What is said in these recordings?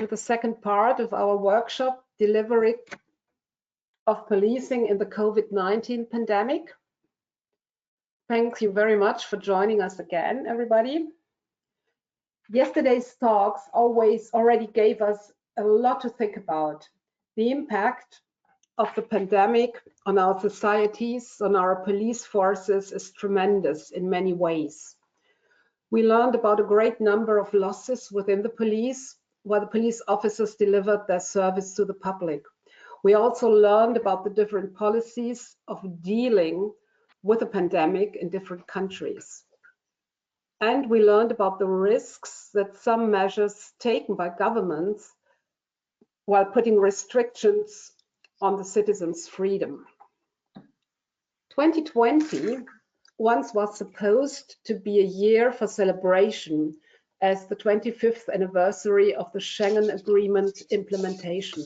to the second part of our workshop, Delivery of Policing in the COVID-19 Pandemic. Thank you very much for joining us again, everybody. Yesterday's talks already gave us a lot to think about. The impact of the pandemic on our societies, on our police forces is tremendous in many ways. We learned about a great number of losses within the police, while the police officers delivered their service to the public. We also learned about the different policies of dealing with the pandemic in different countries. And we learned about the risks that some measures taken by governments while putting restrictions on the citizens' freedom. 2020 once was supposed to be a year for celebration as the 25th anniversary of the Schengen Agreement implementation.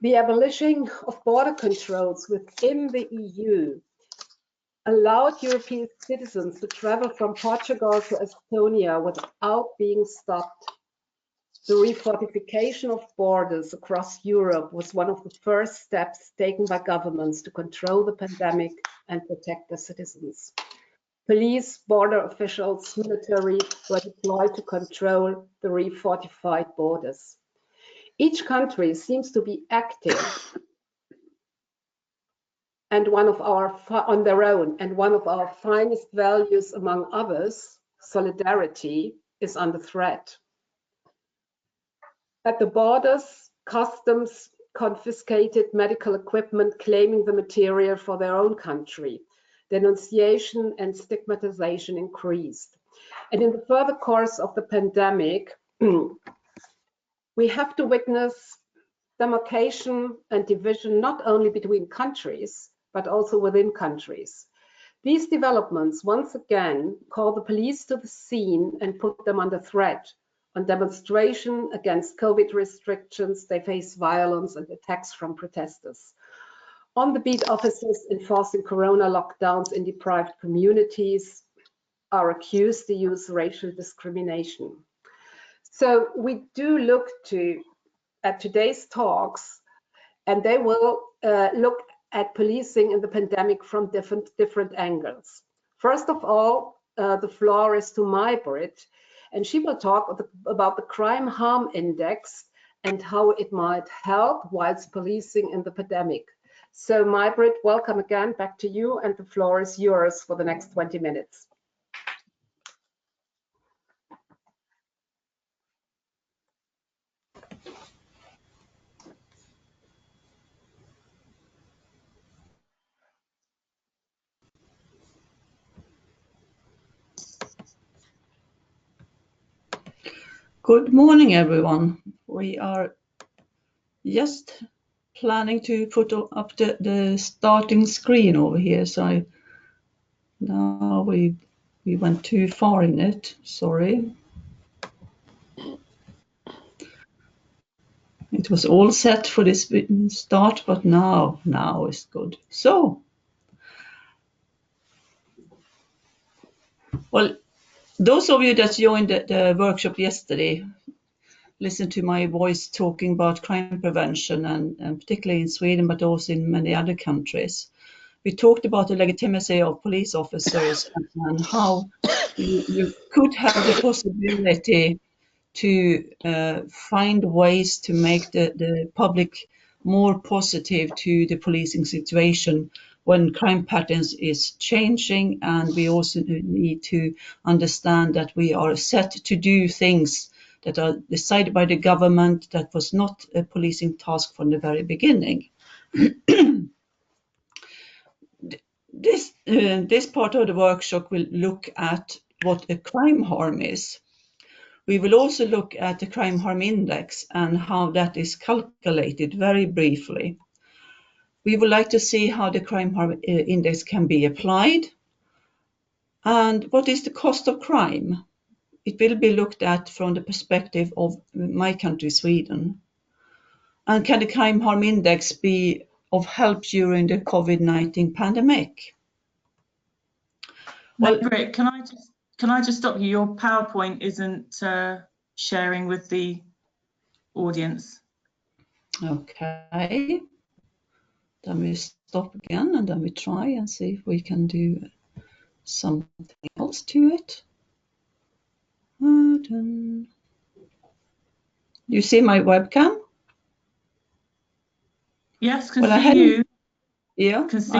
The abolition of border controls within the EU allowed European citizens to travel from Portugal to Estonia without being stopped. The refortification of borders across Europe was one of the first steps taken by governments to control the pandemic and protect their citizens. Police, border officials, military were deployed to control the refortified borders. Each country seems to be active and on their own, and one of our finest values among others, solidarity, is under threat. At the borders, customs confiscated medical equipment claiming the material for their own country. Denunciation and stigmatization increased. And in the further course of the pandemic, we have to witness demarcation and division not only between countries, but also within countries. These developments once again call the police to the scene and put them under threat. On demonstration against COVID restrictions, they face violence and attacks from protesters. On the beat, officers enforcing corona lockdowns in deprived communities are accused to use racial discrimination. So we do look at today's talks, and they will look at policing in the pandemic from different angles. First of all, the floor is to May-Britt, and she will talk about the crime harm index and how it might help whilst policing in the pandemic. So May-Britt, welcome again, back to you, and the floor is yours for the next 20 minutes. Good morning, everyone. We are just planning to put up the starting screen over here. So now we went too far in it. Sorry. It was all set for this start, but now it's good. So, well, those of you that joined the workshop yesterday listened to my voice talking about crime prevention, and particularly in Sweden, but also in many other countries. We talked about the legitimacy of police officers and how you could have the possibility to find ways to make the public more positive to the policing situation when crime patterns is changing, and we also need to understand that we are set to do things that are decided by the government that was not a policing task from the very beginning. This part of the workshop will look at what a crime harm is. We will also look at the crime harm index and how that is calculated very briefly. We would like to see how the crime harm index can be applied, and what is the cost of crime. It will be looked at from the perspective of my country, Sweden. And can the crime harm index be of help during the COVID-19 pandemic? Well, Rick, can I just stop you? Your PowerPoint isn't sharing with the audience. Okay. Then we stop again and then we try and see if we can do something else to it. You see my webcam? Yes, can Well, see you. Yeah, Can see.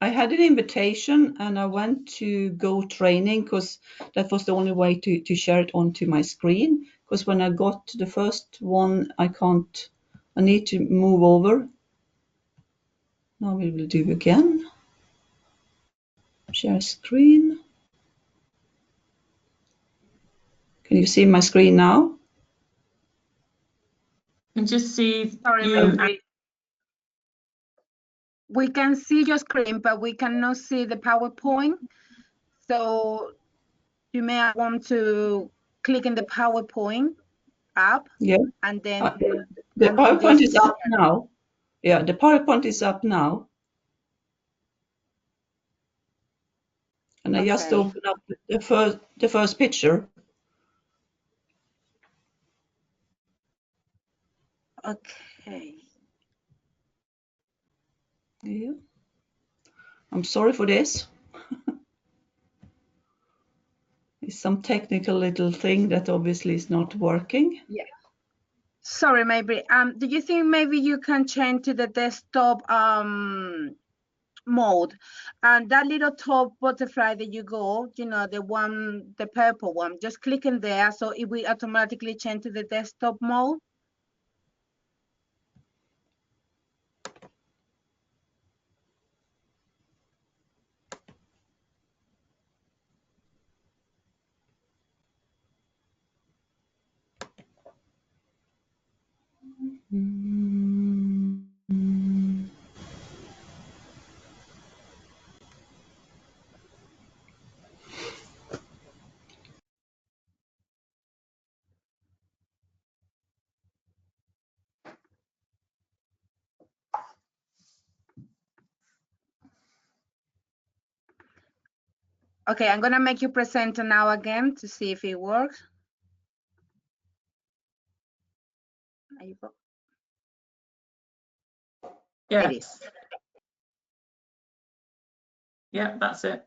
I had an invitation and I went to go training because that was the only way to share it onto my screen. Because when I got to the first one, I need to move over. Now we will do again. Share screen. Can you see my screen now? You can just see Sorry, you. we can see your screen, but we cannot see the PowerPoint. So you may want to click in the PowerPoint app. Yeah. And then The and then PowerPoint just is up share. now. Yeah, the PowerPoint is up now. And I just Okay. opened up the first picture. Okay. Yeah. I'm sorry for this. It's some technical little thing that obviously is not working. Yeah. Sorry, May-Britt. Do you think maybe you can change to the desktop mode, and that little top butterfly that you go, you know, the purple one, just click in there so it will automatically change to the desktop mode? Okay, I'm gonna make you presenter now again to see if it works. There you go. Yeah. It is. Yeah, that's it.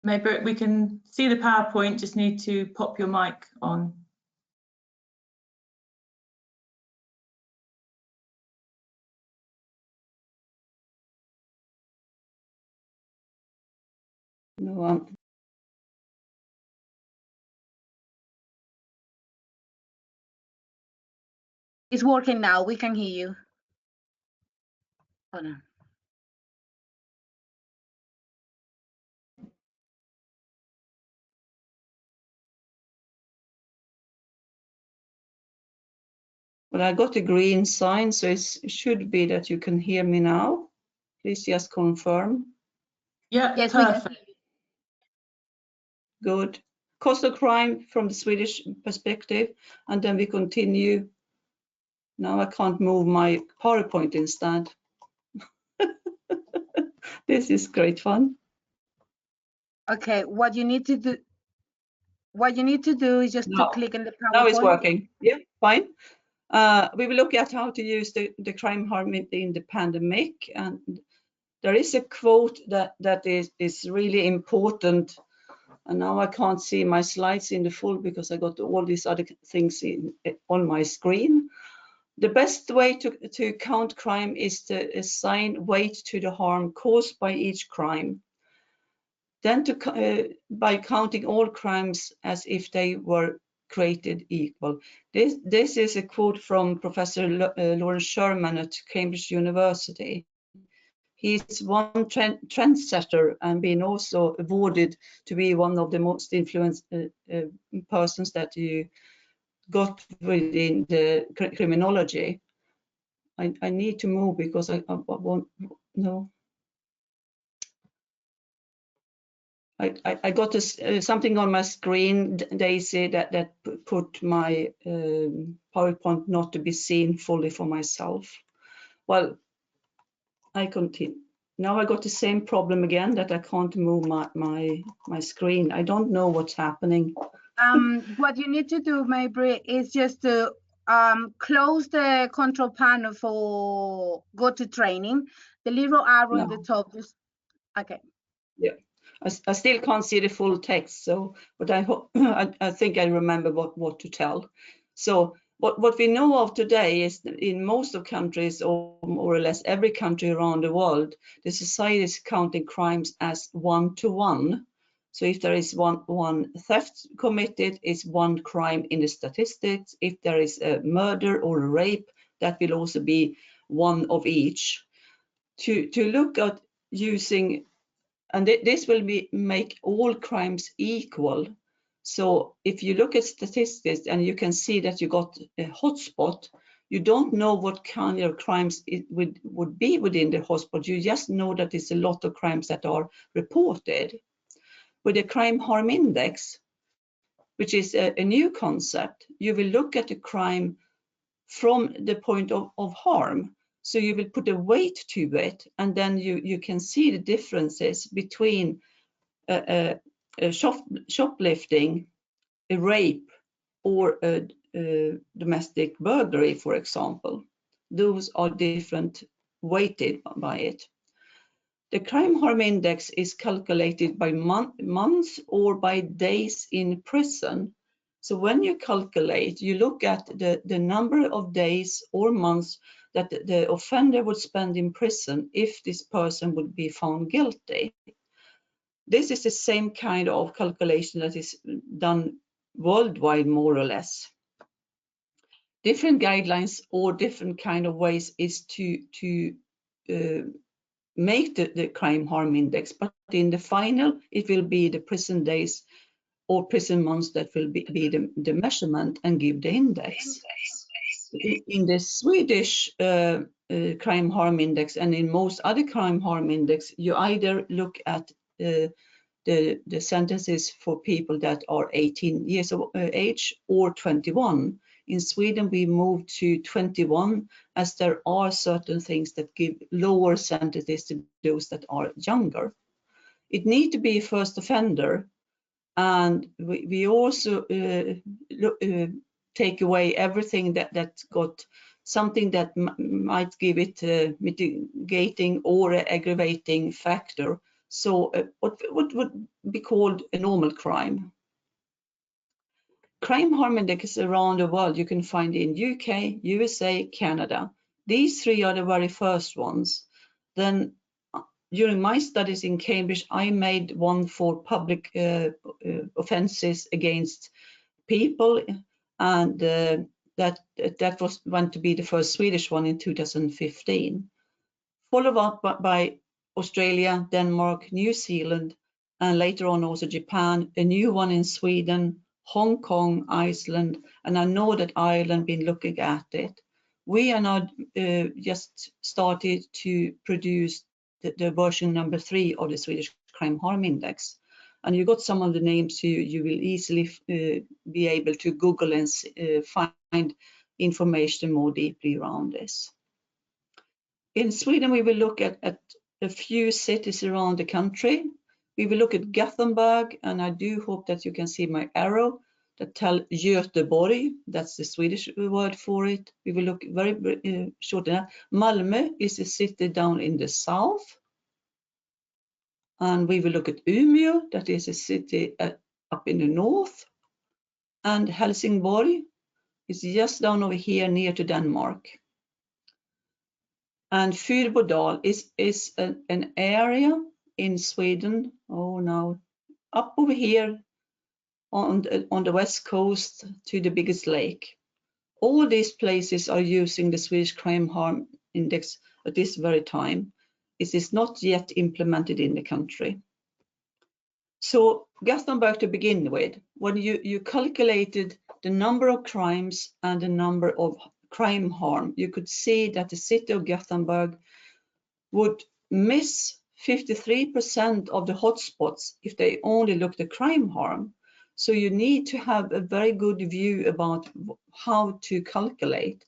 May-Britt, we can see the PowerPoint, just need to pop your mic on. No, It's working now. We can hear you. Hold on. well, I got a green sign, so it should be that you can hear me now. Please just confirm. Yeah, Yes, perfect. we can. Good. Cost of crime from the Swedish perspective, and then we continue. Now I can't move my PowerPoint instead. This is great fun. Okay, what you need to do is just to click in the PowerPoint. Now it's working. Yeah, fine. We will look at how to use the crime harm in the pandemic, and there is a quote that is really important. And now I can't see my slides in the full because I got all these other things on my screen. The best way to count crime is to assign weight to the harm caused by each crime. Then by counting all crimes as if they were created equal. This is a quote from Professor Lawrence Sherman at Cambridge University. He's one trendsetter and been also awarded to be one of the most influenced persons that you got within the criminology. I need to move because I won't know. I got something on my screen, Daisy, that put my PowerPoint not to be seen fully for myself. Well, I continue. Now I got the same problem again, that I can't move my screen. I don't know what's happening. What you need to do, May-Britt, is just to close the control panel for go to training. The little arrow in the top, just okay. Yeah, I still can't see the full text, so but I hope I think I remember what to tell. So what we know of today is that in most of countries, or more or less every country around the world, the society is counting crimes as 1-to-1. So if there is one theft committed, it's one crime in the statistics. If there is a murder or a rape, that will also be one of each. To look at using, and this will make all crimes equal. So if you look at statistics and you can see that you got a hotspot, you don't know what kind of crimes it would be within the hotspot. You just know that it's a lot of crimes that are reported. With a crime harm index, which is a new concept, you will look at the crime from the point of harm. So you will put a weight to it, and then you can see the differences between a shoplifting, a rape, or a domestic burglary, for example. Those are different weighted by it. The crime harm index is calculated by months or by days in prison. So when you calculate, you look at the number of days or months that the offender would spend in prison if this person would be found guilty. This is the same kind of calculation that is done worldwide, more or less. Different guidelines or different kind of ways is to make the crime harm index, but in the final, it will be the prison days or prison months that will be the measurement and give the index. In the Swedish crime harm index and in most other crime harm index, you either look at the sentences for people that are 18 years of age or 21. In Sweden, we moved to 21 as there are certain things that give lower sentences to those that are younger. It needs to be first offender, and we also take away everything that got something that might give it a mitigating or an aggravating factor. So what would be called a normal crime. Crime harm index around the world you can find in UK, USA, Canada. These three are the very first ones. Then during my studies in Cambridge, I made one for public offences against people, and that was went to be the first Swedish one in 2015. Followed up by Australia, Denmark, New Zealand, and later on also Japan, a new one in Sweden, Hong Kong, Iceland, and I know that Ireland been looking at it. We are now just started to produce the version number 3 of the Swedish Crime Harm Index. And you got some of the names you will easily be able to Google and find information more deeply around this. In Sweden, we will look at a few cities around the country. We will look at Gothenburg, and I do hope that you can see my arrow that tell Göteborg. That's the Swedish word for it. We will look very shortly. Malmö is a city down in the south. And we will look at Umeå, that is a city up in the north. And Helsingborg is just down over here near to Denmark. And Fyrbodal is an area in Sweden. Oh no, up over here on the west coast to the biggest lake. All these places are using the Swedish Crime Harm Index at this very time. It is not yet implemented in the country. So Gothenburg to begin with, when you calculated the number of crimes and the number of crime harm, you could see that the city of Gothenburg would miss 53% of the hotspots if they only looked at crime harm. So you need to have a very good view about how to calculate.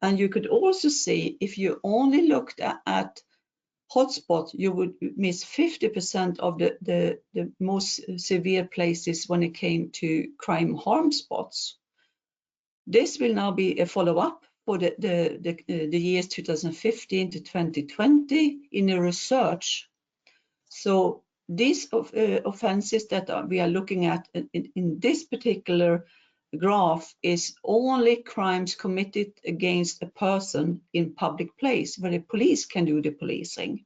And you could also see if you only looked at hotspot, you would miss 50% of the most severe places when it came to crime harm spots. This will now be a follow-up for the years 2015 to 2020 in a research. So these offenses that we are looking at in this particular graph is only crimes committed against a person in public place where the police can do the policing.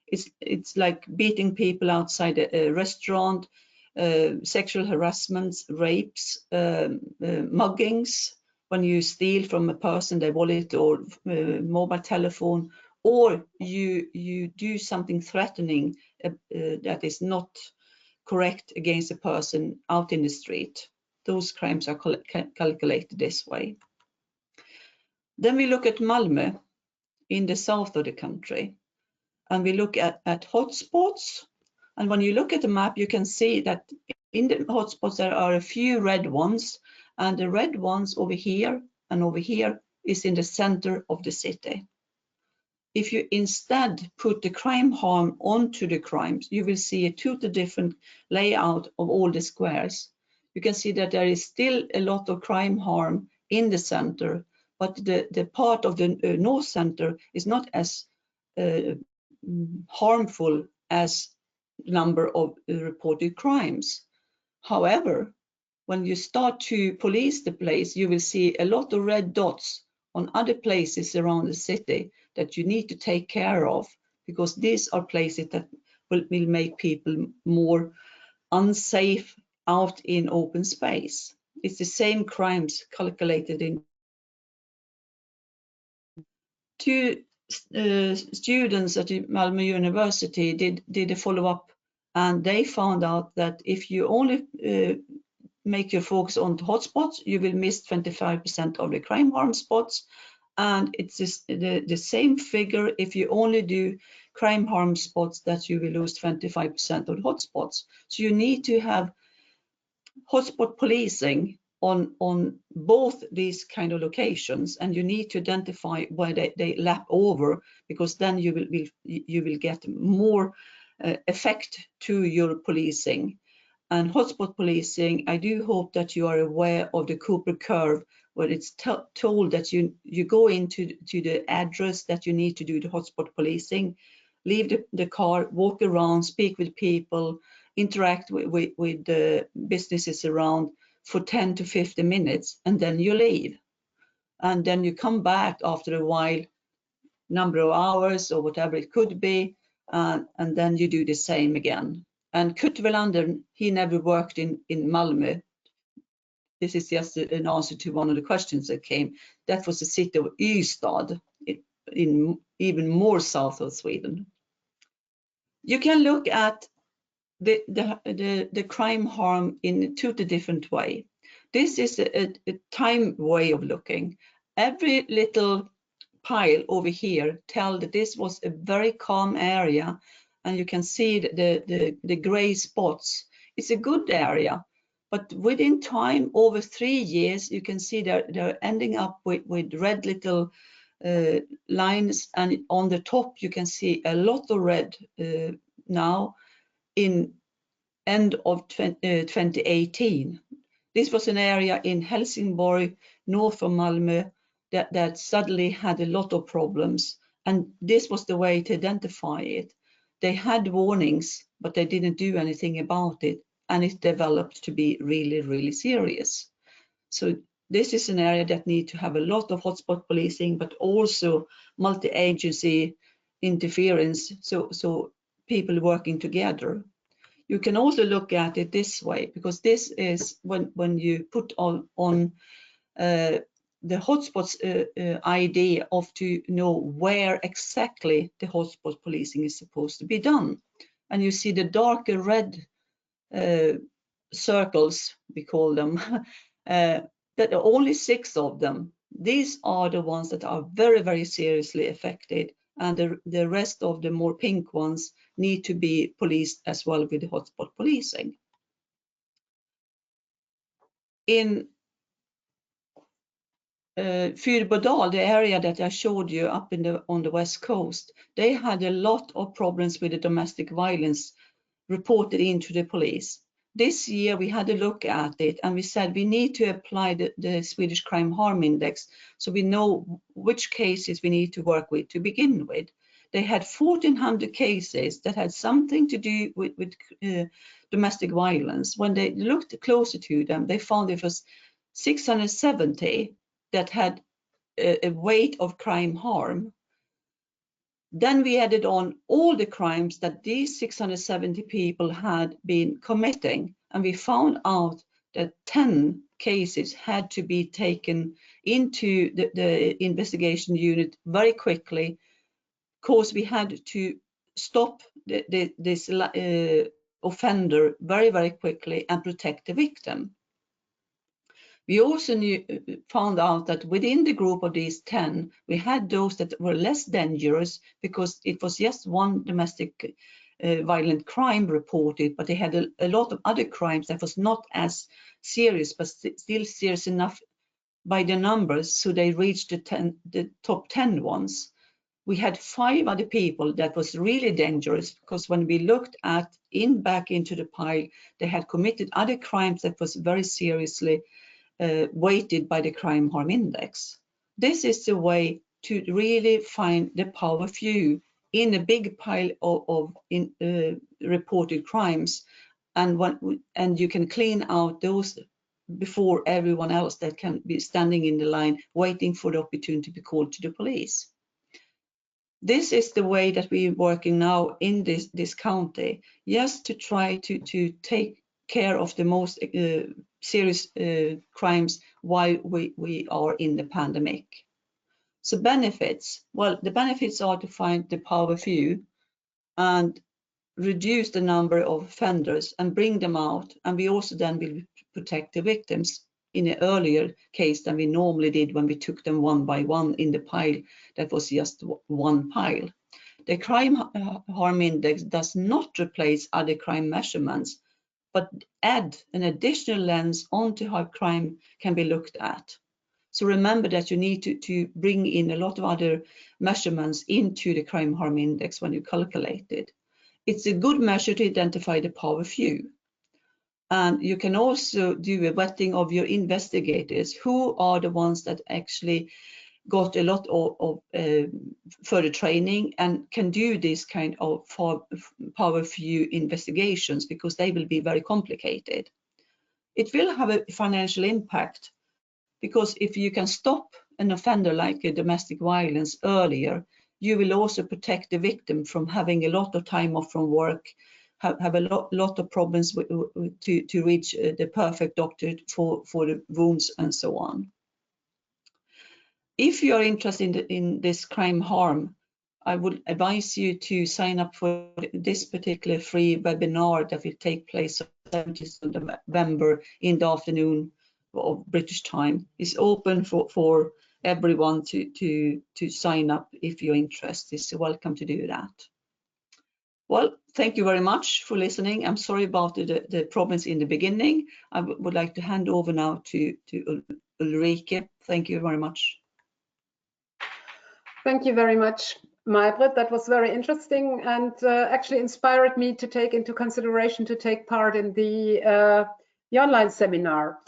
It's like beating people outside a restaurant, sexual harassments, rapes, muggings, when you steal from a person their wallet or mobile telephone, or you do something threatening that is not correct against a person out in the street. Those crimes are calculated this way. Then we look at Malmö in the south of the country, and we look at hotspots. And when you look at the map, you can see that in the hotspots there are a few red ones, and the red ones over here and over here is in the center of the city. If you instead put the crime harm onto the crimes, you will see a totally different layout of all the squares. You can see that there is still a lot of crime harm in the center, but the part of the north center is not as harmful as number of reported crimes. However, when you start to police the place, you will see a lot of red dots on other places around the city that you need to take care of, because these are places that will make people more unsafe out in open space. It's the same crimes calculated in. Two students at Malmö University did a follow-up, and they found out that if you only make your focus on the hotspots, you will miss 25% of the crime harm spots. And it's the same figure if you only do crime harm spots, that you will lose 25% of the hotspots. So you need to have hotspot policing on both these kind of locations, and you need to identify where they lap over, because then you will get more effect to your policing. And hotspot policing, I do hope that you are aware of the Cooper curve, where it's told that you go into the address that you need to do the hotspot policing, leave the car, walk around, speak with people, interact with the businesses around for 10 to 50 minutes, and then you leave. And then you come back after a while, number of hours or whatever it could be, and then you do the same again. And Kurt Welander, he never worked in Malmö. This is just an answer to one of the questions that came. That was the city of Ystad, in even more south of Sweden. You can look at the crime harm in a totally different way. This is a time way of looking. Every little pile over here tells that this was a very calm area, and you can see the gray spots. It's a good area, but within time, over 3 years, you can see they're ending up with red little lines, and on the top you can see a lot of red now in end of 2018. This was an area in Helsingborg, north of Malmö, that suddenly had a lot of problems, and this was the way to identify it. They had warnings, but they didn't do anything about it, and it developed to be really, really serious. So this is an area that needs to have a lot of hotspot policing, but also multi-agency interference, so people working together. You can also look at it this way, because this is when you put on the hotspots idea of to know where exactly the hotspot policing is supposed to be done. And you see the darker red circles, we call them, that are only 6 of them. These are the ones that are very, very seriously affected, and the rest of the more pink ones need to be policed as well with the hotspot policing. In Fyrbodal, the area that I showed you up on the west coast, they had a lot of problems with the domestic violence reported into the police. This year we had a look at it and we said we need to apply the Swedish Crime Harm Index so we know which cases we need to work with to begin with. They had 1,400 cases that had something to do with domestic violence. When they looked closer to them, they found it was 670 that had a weight of crime harm. Then we added on all the crimes that these 670 people had been committing, and we found out that 10 cases had to be taken into the investigation unit very quickly, because we had to stop this offender very, very quickly and protect the victim. We also found out that within the group of these 10, we had those that were less dangerous because it was just one domestic violent crime reported, but they had a lot of other crimes that was not as serious, but still serious enough by the numbers, so they reached the top 10 ones. We had 5 other people that was really dangerous, because when we looked back into the pile, they had committed other crimes that was very seriously weighted by the crime harm index. This is the way to really find the power few in a big pile of reported crimes, and you can clean out those before everyone else that can be standing in the line waiting for the opportunity to be called to the police. This is the way that we're working now in this county, just to try to take care of the most serious crimes while we are in the pandemic. So benefits, well, the benefits are to find the power few and reduce the number of offenders and bring them out. And we also then will protect the victims in an earlier case than we normally did when we took them one by one in the pile that was just one pile. The crime harm index does not replace other crime measurements, but add an additional lens onto how crime can be looked at. So remember that you need to bring in a lot of other measurements into the crime harm index when you calculate it. It's a good measure to identify the power few. And you can also do a vetting of your investigators. Who are the ones that actually got a lot of further training and can do this kind of power few investigations, because they will be very complicated. It will have a financial impact, because if you can stop an offender like a domestic violence earlier, you will also protect the victim from having a lot of time off from work, have a lot of problems to reach the perfect doctor for the wounds and so on. If you are interested in this crime harm, I would advise you to sign up for this particular free webinar that will take place on 17th of November in the afternoon of British time. It's open for everyone to sign up if you're interested. So welcome to do that. Well, thank you very much for listening. I'm sorry about the problems in the beginning. I would like to hand over now to Ulrike. Thank you very much. Thank you very much, May-Britt. That was very interesting and actually inspired me to take into consideration to take part in the online seminar.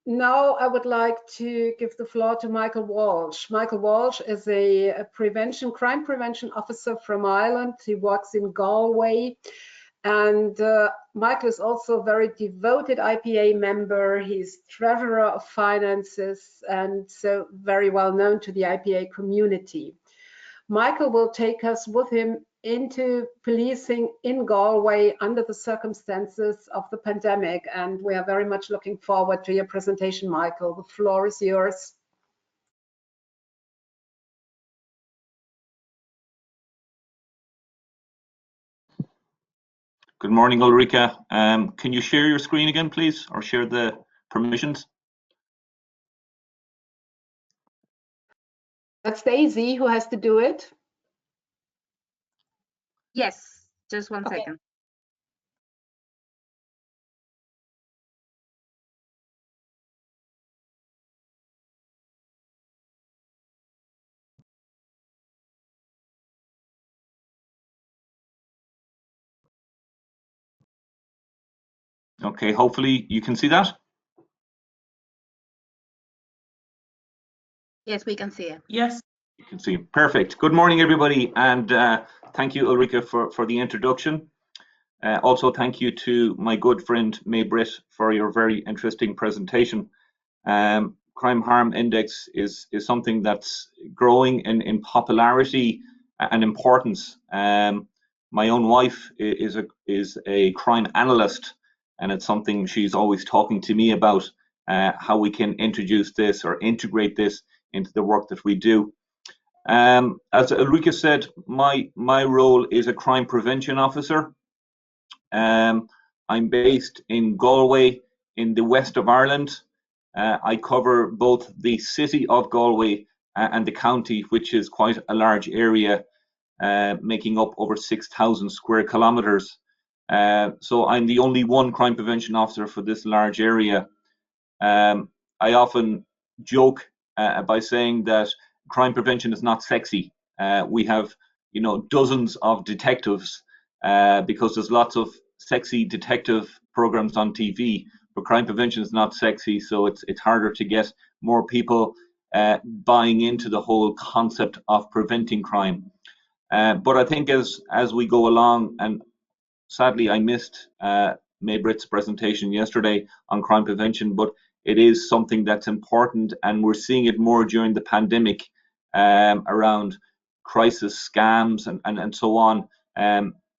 Now I would like to give the floor to Michael Walsh. Michael Walsh is a crime prevention officer from Ireland. He works in Galway. And Michael is also a very devoted IPA member. He's treasurer of finances and so very well known to the IPA community. Michael will take us with him into policing in Galway under the circumstances of the pandemic. And we are very much looking forward to your presentation, Michael. The floor is yours. Good morning, Ulrika. Can you share your screen again, please, or share the permissions? That's Daisy who has to do it. Yes, just one Okay. second. Okay, hopefully you can see that. Yes, we can see it. Yes. You can see. Perfect. Good morning, everybody, and thank you, Ulrika, for the introduction. Also, thank you to my good friend May-Britt for your very interesting presentation. Crime harm index is something that's growing in popularity and importance. My own wife is a crime analyst, and it's something she's always talking to me about, how we can introduce this or integrate this into the work that we do. As Ulrika said, my role is a crime prevention officer. I'm based in Galway in the west of Ireland. I cover both the city of Galway and the county, which is quite a large area, making up over 6,000 square kilometres. So I'm the only one crime prevention officer for this large area. I often joke by saying that crime prevention is not sexy. We have, dozens of detectives because there's lots of sexy detective programs on TV, but crime prevention is not sexy, so it's harder to get more people buying into the whole concept of preventing crime. But I think as we go along, and sadly I missed May-Britt's presentation yesterday on crime prevention, but it is something that's important, and we're seeing it more during the pandemic around crisis scams and so on.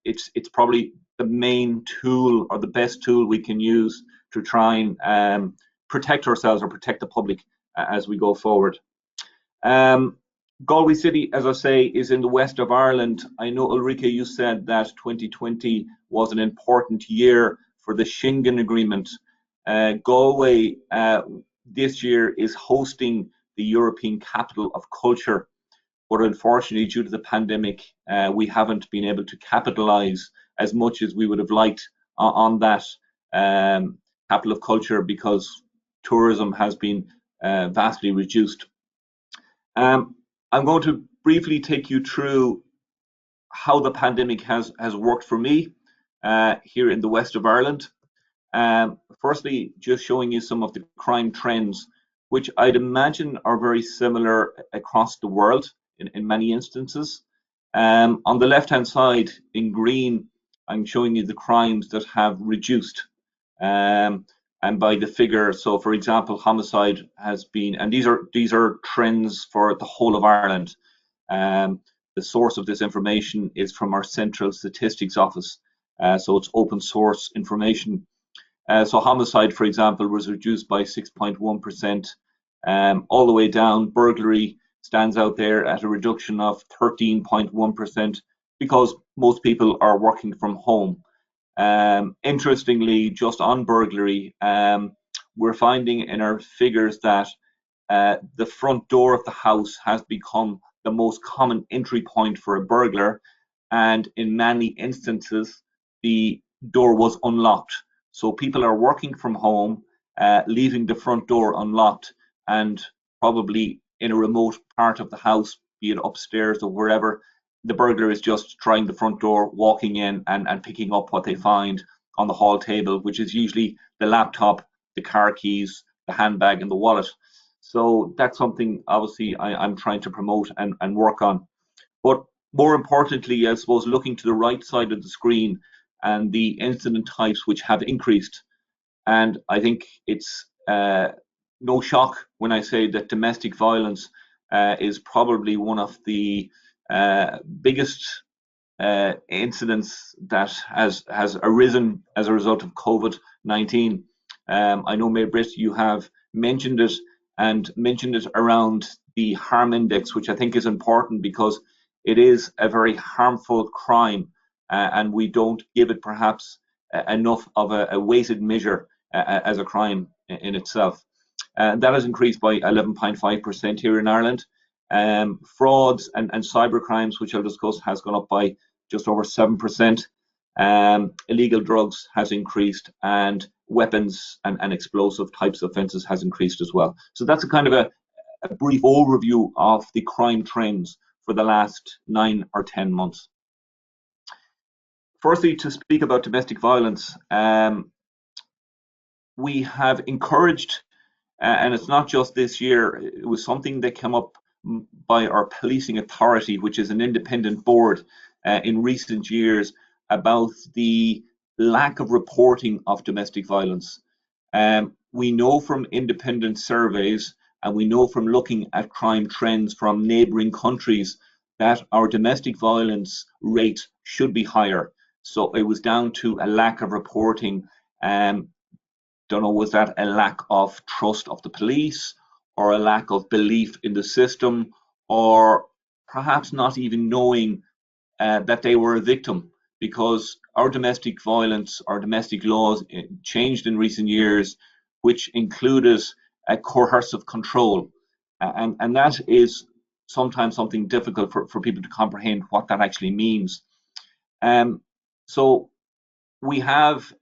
It's probably the main tool or the best tool we can use to try and protect ourselves or protect the public as we go forward. Galway City, as I say, is in the west of Ireland. I know, Ulrika, you said that 2020 was an important year for the Schengen Agreement. Galway this year is hosting the European Capital of Culture, but unfortunately, due to the pandemic, we haven't been able to capitalize as much as we would have liked on that Capital of Culture because tourism has been vastly reduced. I'm going to briefly take you through how the pandemic has worked for me here in the west of Ireland. Firstly, just showing you some of the crime trends, which I'd imagine are very similar across the world in many instances. On the left-hand side in green, I'm showing you the crimes that have reduced. And by the figure, so for example, homicide has been, and these are trends for the whole of Ireland. The source of this information is from our Central Statistics Office, so it's open source information. So homicide, for example, was reduced by 6.1%, all the way down. Burglary stands out there at a reduction of 13.1% because most people are working from home. Interestingly, just on burglary, we're finding in our figures that the front door of the house has become the most common entry point for a burglar, and in many instances, the door was unlocked. So people are working from home, leaving the front door unlocked, and probably in a remote part of the house, be it upstairs or wherever, the burglar is just trying the front door, walking in and picking up what they find on the hall table, which is usually the laptop, the car keys, the handbag, and the wallet. So that's something obviously I'm trying to promote and work on. But more importantly, I suppose, looking to the right side of the screen and the incident types which have increased. And I think it's no shock when I say that domestic violence is probably one of the biggest incidents that has arisen as a result of COVID-19. I know, May-Britt, you have mentioned it, and mentioned it around the harm index, which I think is important because it is a very harmful crime, and we don't give it perhaps enough of a weighted measure as a crime in itself. That has increased by 11.5% here in Ireland. Frauds and cyber crimes, which I'll discuss, has gone up by just over 7%. Illegal drugs has increased, and weapons and explosive types of offences has increased as well. So that's a kind of a brief overview of the crime trends for the last 9 or 10 months. Firstly, to speak about domestic violence, we have encouraged, and it's not just this year, it was something that came up by our policing authority, which is an independent board, in recent years, about the lack of reporting of domestic violence. We know from independent surveys, and we know from looking at crime trends from neighbouring countries, that our domestic violence rate should be higher. So it was down to a lack of reporting. Don't know, was that a lack of trust of the police, or a lack of belief in the system, or perhaps not even knowing that they were a victim, because our domestic violence, our domestic laws changed in recent years, which included a coercive control. And that is sometimes something difficult for people to comprehend what that actually means. So we have,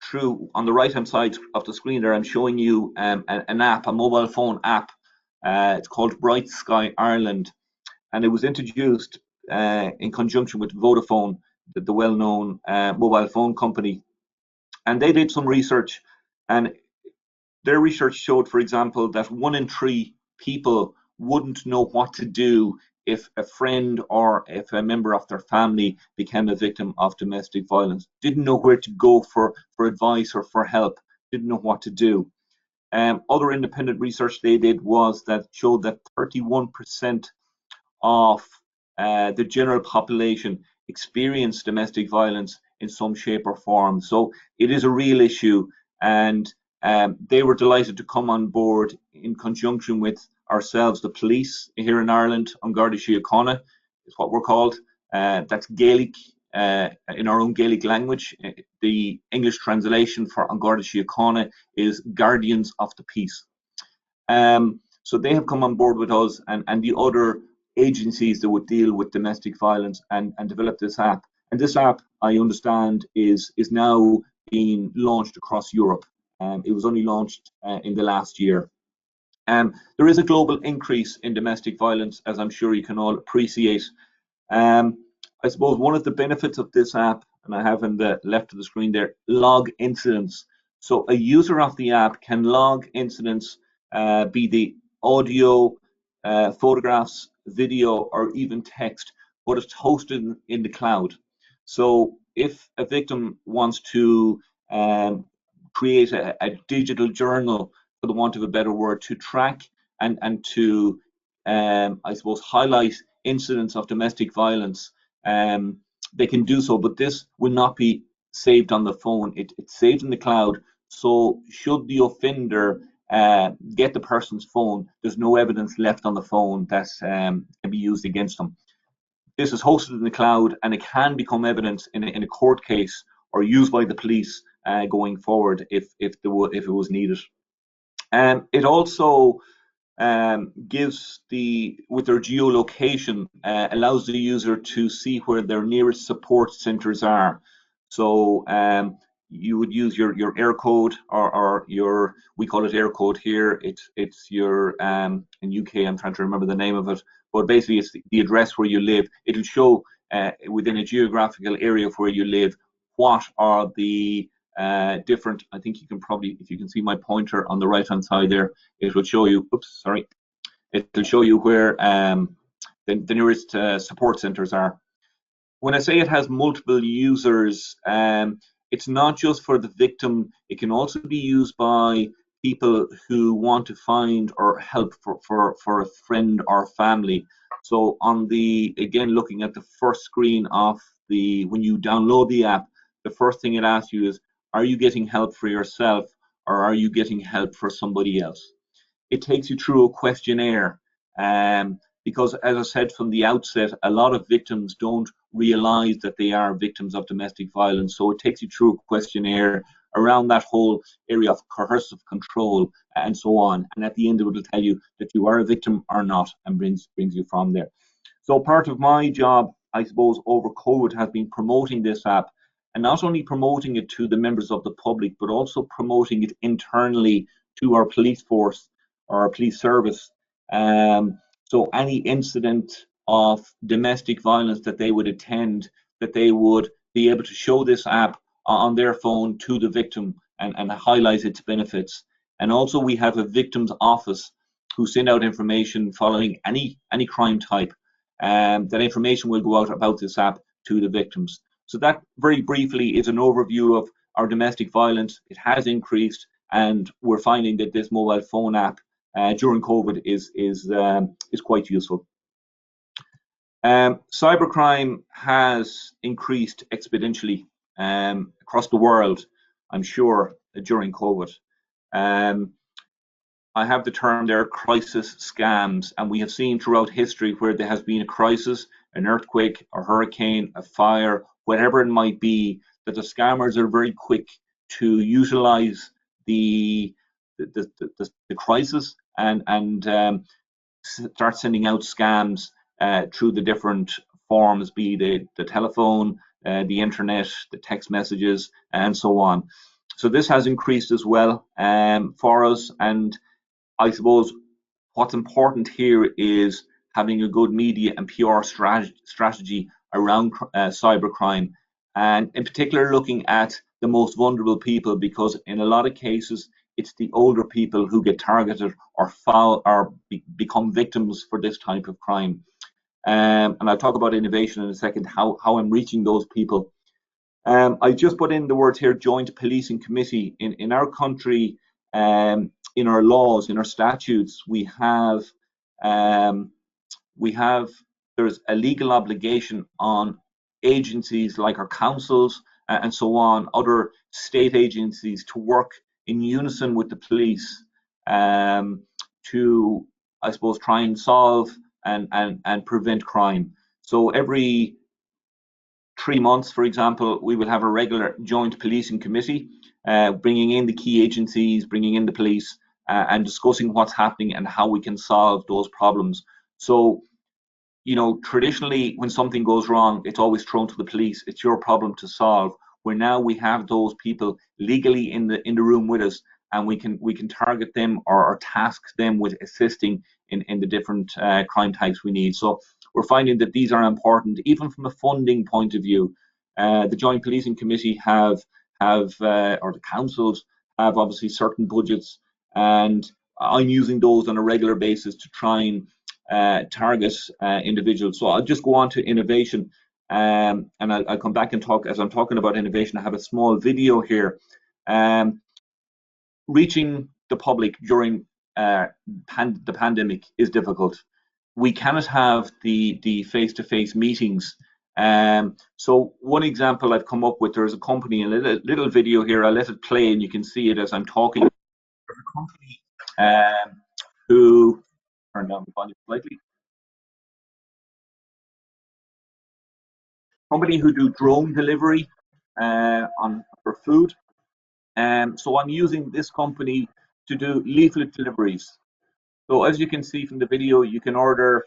through, on the right hand side of the screen there, I'm showing you an app, a mobile phone app. It's called Bright Sky Ireland, and it was introduced in conjunction with Vodafone, the well-known mobile phone company. And they did some research, and their research showed, for example, that 1 in 3 people wouldn't know what to do if a friend or if a member of their family became a victim of domestic violence. Didn't know where to go for advice or for help, didn't know what to do. Other independent research they did was that showed that 31% of the general population experience domestic violence in some shape or form. So it is a real issue, and they were delighted to come on board in conjunction with ourselves, the police here in Ireland. An Garda Síochána is what we're called. That's Gaelic, in our own Gaelic language. The English translation for An Garda Síochána is Guardians of the Peace. So they have come on board with us and the other agencies that would deal with domestic violence and develop this app. And this app, I understand, is now being launched across Europe. It was only launched in the last year. There is a global increase in domestic violence, as I'm sure you can all appreciate. I suppose one of the benefits of this app, and I have in the left of the screen there, log incidents. So a user of the app can log incidents, be the audio, photographs, video, or even text, but it's hosted in the cloud. So if a victim wants to create a digital journal, for the want of a better word, to track and to, I suppose, highlight incidents of domestic violence, they can do so, but this will not be saved on the phone. It's saved in the cloud. So should the offender get the person's phone, there's no evidence left on the phone that can be used against them. This is hosted in the cloud, and it can become evidence in a court case or used by the police going forward if it was needed. It also gives with their geolocation, allows the user to see where their nearest support centres are. So you would use your air code or your, we call it air code here. It's your in UK, I'm trying to remember the name of it, but basically it's the address where you live. It'll show within a geographical area of where you live what are the different, I think you can probably, if you can see my pointer on the right hand side there, it will show you, it will show you where the nearest support centres are. When I say it has multiple users, it's not just for the victim, it can also be used by people who want to find or help for a friend or family. So on the, again, looking at the first screen of the, when you download the app, the first thing it asks you is, are you getting help for yourself, or are you getting help for somebody else? It takes you through a questionnaire, because, as I said from the outset, a lot of victims don't realize that they are victims of domestic violence. So it takes you through a questionnaire around that whole area of coercive control and so on. And at the end, it will tell you that you are a victim or not, and brings you from there. So part of my job, I suppose, over COVID has been promoting this app, and not only promoting it to the members of the public, but also promoting it internally to our police force or our police service. So any incident of domestic violence that they would attend, that they would be able to show this app on their phone to the victim and highlight its benefits. And also we have a victim's office who send out information following any crime type. That information will go out about this app to the victims. So that, very briefly, is an overview of our domestic violence. It has increased, and we're finding that this mobile phone app during COVID is quite useful. Cybercrime has increased exponentially across the world, I'm sure, during COVID. I have the term there, crisis scams, and we have seen throughout history where there has been a crisis, an earthquake, a hurricane, a fire, whatever it might be, that the scammers are very quick to utilize the crisis and start sending out scams through the different forms, be the telephone, the internet, the text messages, and so on. So this has increased as well for us, and I suppose what's important here is having a good media and PR strategy around cybercrime, and in particular looking at the most vulnerable people, because in a lot of cases it's the older people who get targeted or become victims for this type of crime. And I'll talk about innovation in a second, how I'm reaching those people. I just put in the words here, joint policing committee. In our country, in our laws, in our statutes, we have there's a legal obligation on agencies like our councils and so on, other state agencies, to work in unison with the police to, I suppose, try and solve and prevent crime. So every 3 months, for example, we will have a regular joint policing committee, bringing in the key agencies, bringing in the police, and discussing what's happening and how we can solve those problems. So, you know, traditionally, when something goes wrong, it's always thrown to the police. It's your problem to solve. Where now we have those people legally in the room with us, and we can target them or task them with assisting in the different crime types we need. So we're finding that these are important, even from a funding point of view. The Joint Policing Committee or the councils have obviously certain budgets, and I'm using those on a regular basis to try and target individuals. So I'll just go on to innovation, and I'll come back and talk. As I'm talking about innovation, I have a small video here. Reaching the public during the pandemic is difficult. We cannot have the face-to-face meetings. So one example I've come up with, there's a company, a little video here, I'll let it play and you can see it as I'm talking. There's a company who, turn down the volume slightly, company who do drone delivery for food. So I'm using this company to do leaflet deliveries. So as you can see from the video, you can order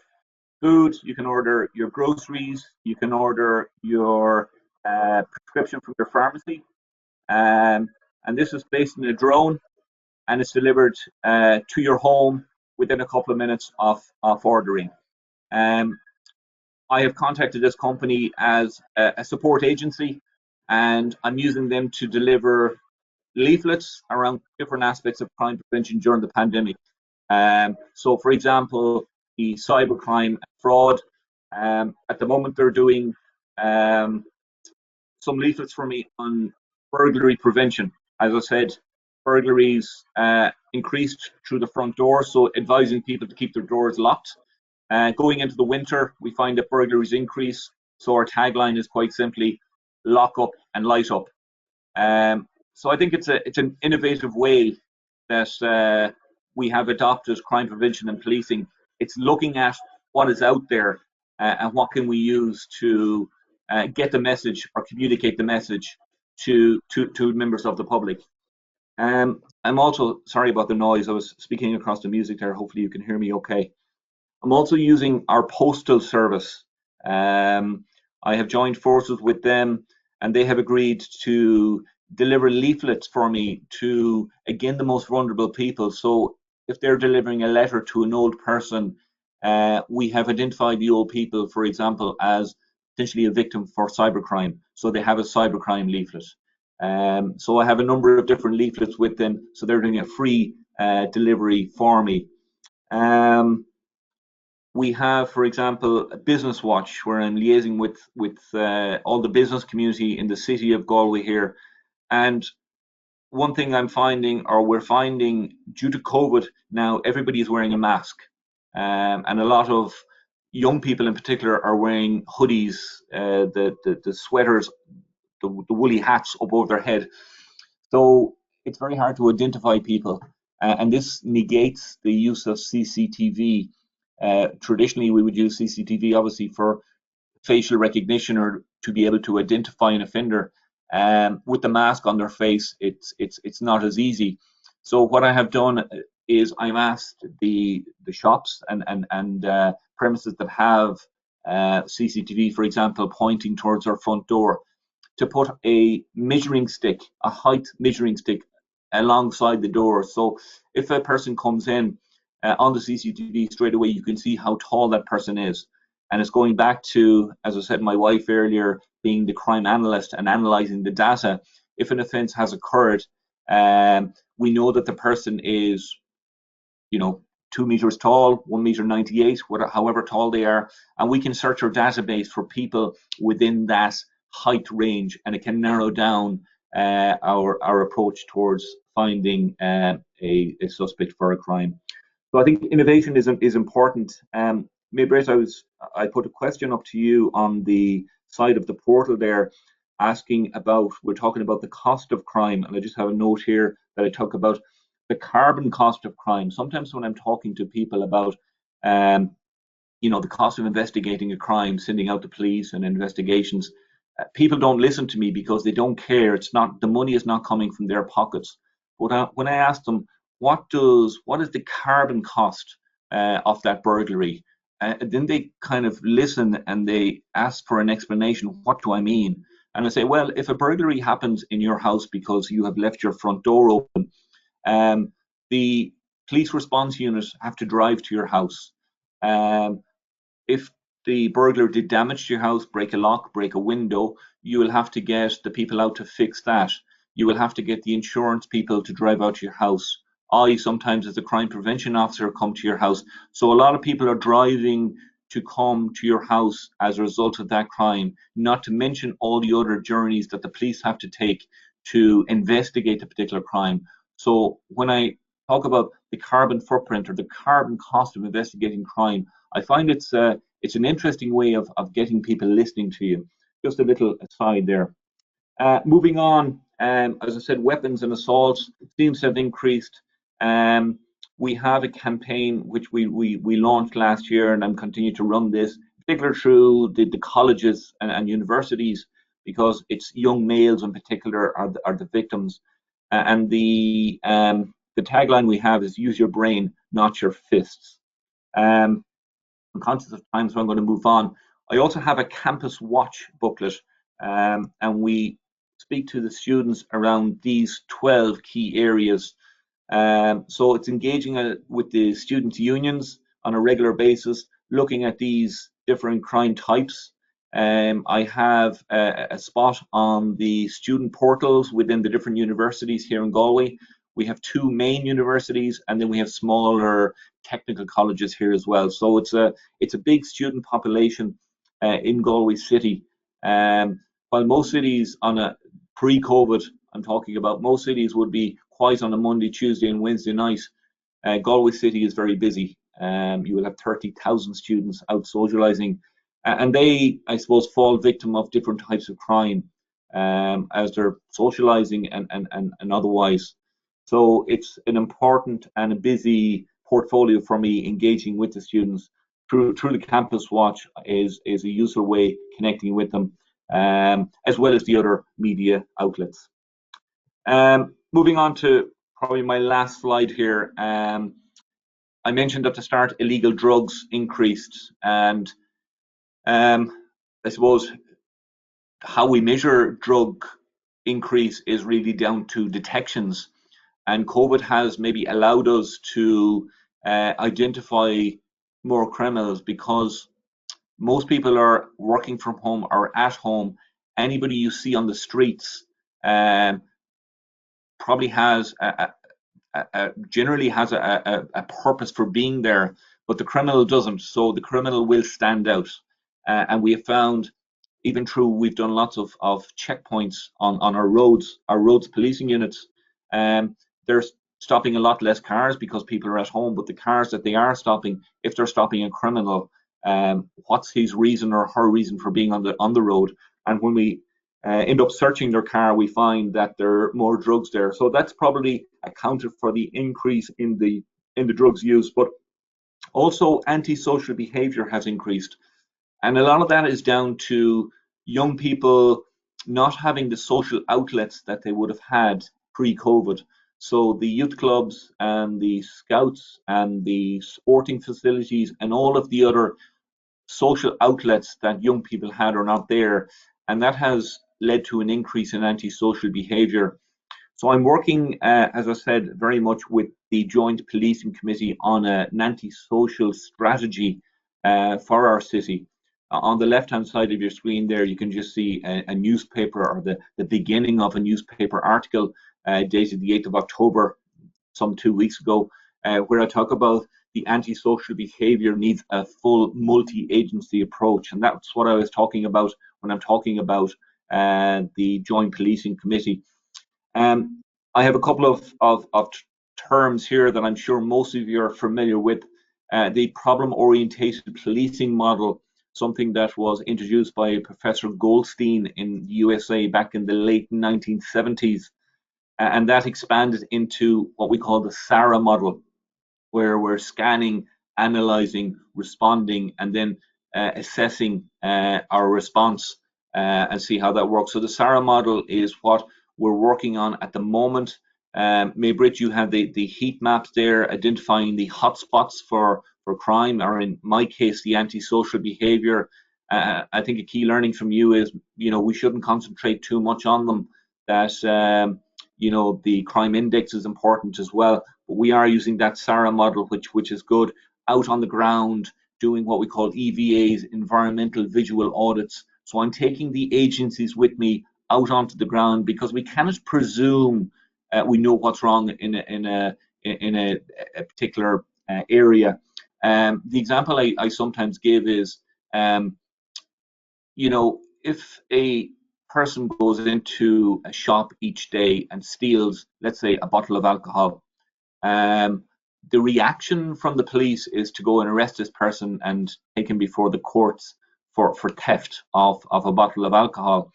food, you can order your groceries, you can order your prescription from your pharmacy, and this is based in a drone, and it's delivered to your home within a couple of minutes of ordering. I have contacted this company as a support agency, and I'm using them to deliver leaflets around different aspects of crime prevention during the pandemic. So, for example, the cybercrime fraud. At the moment, they're doing some leaflets for me on burglary prevention. As I said, burglaries increased through the front door, so advising people to keep their doors locked. Going into the winter, we find that burglaries increase. So our tagline is quite simply, lock up and light up. So I think it's an innovative way that we have adopted crime prevention and policing. It's looking at what is out there and what can we use to get the message or communicate the message to members of the public. I'm also sorry about the noise. I was speaking across the music there. Hopefully you can hear me okay. I'm also using our postal service. I have joined forces with them, and they have agreed to deliver leaflets for me to, again, the most vulnerable people. So if they're delivering a letter to an old person, we have identified the old people, for example, as potentially a victim for cybercrime. So they have a cybercrime leaflet. So I have a number of different leaflets with them. So they're doing a free delivery for me. We have, for example, a business watch where I'm liaising with all the business community in the city of Galway here. And one thing I'm finding, or we're finding, due to COVID now, everybody is wearing a mask. And a lot of young people in particular are wearing hoodies, the sweaters, the woolly hats above their head. So it's very hard to identify people. And this negates the use of CCTV. Traditionally, we would use CCTV obviously for facial recognition or to be able to identify an offender. With the mask on their face, it's not as easy. So what I have done is I've asked the shops and premises that have CCTV, for example, pointing towards our front door, to put a measuring stick, a height measuring stick, alongside the door. So if a person comes in on the CCTV, straight away you can see how tall that person is. And it's going back to, as I said, my wife earlier, being the crime analyst and analysing the data. If an offence has occurred, we know that the person is, 2 meters tall, 1.98 meter, however tall they are, and we can search our database for people within that height range, and it can narrow down our approach towards finding a suspect for a crime. So I think innovation is important. May-Britt, I put a question up to you on the side of the portal there, asking about, we're talking about the cost of crime, and I just have a note here that I talk about the carbon cost of crime. Sometimes when I'm talking to people about, the cost of investigating a crime, sending out the police and investigations, people don't listen to me because they don't care. It's not, the money is not coming from their pockets. But when I ask them, what is the carbon cost of that burglary? Then they kind of listen and they ask for an explanation. What do I mean? And I say, well, if a burglary happens in your house because you have left your front door open, the police response units have to drive to your house. If the burglar did damage to your house, break a lock, break a window, you will have to get the people out to fix that. You will have to get the insurance people to drive out to your house. I sometimes, as a crime prevention officer, come to your house. So a lot of people are driving to come to your house as a result of that crime, not to mention all the other journeys that the police have to take to investigate a particular crime. So when I talk about the carbon footprint or the carbon cost of investigating crime, I find it's an interesting way of getting people listening to you. Just a little aside there. Moving on, as I said, weapons and assaults seems to have increased. We have a campaign which we launched last year, and I'm continuing to run this, particularly through the colleges and universities, because it's young males in particular are the victims. And the tagline we have is use your brain, not your fists. I'm conscious of time, so I'm going to move on. I also have a campus watch booklet, and we speak to the students around these 12 key areas. So it's engaging with the student unions on a regular basis, looking at these different crime types. I have a spot on the student portals within the different universities here in Galway. We have 2 main universities, and then we have smaller technical colleges here as well. So it's a big student population in Galway City. While most cities on a pre-COVID, I'm talking about, most cities would be quiet on a Monday, Tuesday, and Wednesday night. Galway City is very busy. You will have 30,000 students out socializing, and they, I suppose, fall victim of different types of crime as they're socializing and otherwise. So it's an important and a busy portfolio for me, engaging with the students through the Campus Watch is a useful way connecting with them, as well as the other media outlets. Moving on to probably my last slide here. I mentioned at the start illegal drugs increased, and I suppose how we measure drug increase is really down to detections, and COVID has maybe allowed us to identify more criminals because most people are working from home or at home. Anybody you see on the streets probably has generally has a purpose for being there, but the criminal doesn't. So the criminal will stand out, and we have found, even through, we've done lots of checkpoints on our roads policing units. They're stopping a lot less cars because people are at home, but the cars that they are stopping, if they're stopping a criminal, what's his reason or her reason for being on the road? And when we end up searching their car, we find that there are more drugs there. So that's probably accounted for the increase in the drugs use. But also antisocial behavior has increased, and a lot of that is down to young people not having the social outlets that they would have had pre-COVID. So the youth clubs and the scouts and the sporting facilities and all of the other social outlets that young people had are not there, and that has led to an increase in antisocial behaviour. So I'm working, as I said, very much with the Joint Policing Committee on an antisocial strategy for our city. On the left-hand side of your screen there, you can just see a newspaper, or the beginning of a newspaper article dated the 8th of October, some 2 weeks ago, where I talk about the antisocial behaviour needs a full multi-agency approach. And that's what I was talking about when I'm talking about the Joint Policing Committee. I have a couple of terms here that I'm sure most of you are familiar with. The problem-orientated policing model, something that was introduced by Professor Goldstein in the USA back in the late 1970s. And that expanded into what we call the Sarre model, where we're scanning, analyzing, responding, and then assessing our response and see how that works. So the Sarre model is what we're working on at the moment. May-Britt, you have the heat maps there, identifying the hotspots for crime, or in my case, the antisocial behaviour. I think a key learning from you is, we shouldn't concentrate too much on them. That the crime index is important as well, but we are using that Sarre model, which is good, out on the ground, doing what we call EVAs, environmental visual audits. So I'm taking the agencies with me out onto the ground, because we cannot presume we know what's wrong in a particular area. The example I sometimes give is, if a person goes into a shop each day and steals, let's say, a bottle of alcohol, the reaction from the police is to go and arrest this person and take him before the courts for theft of a bottle of alcohol.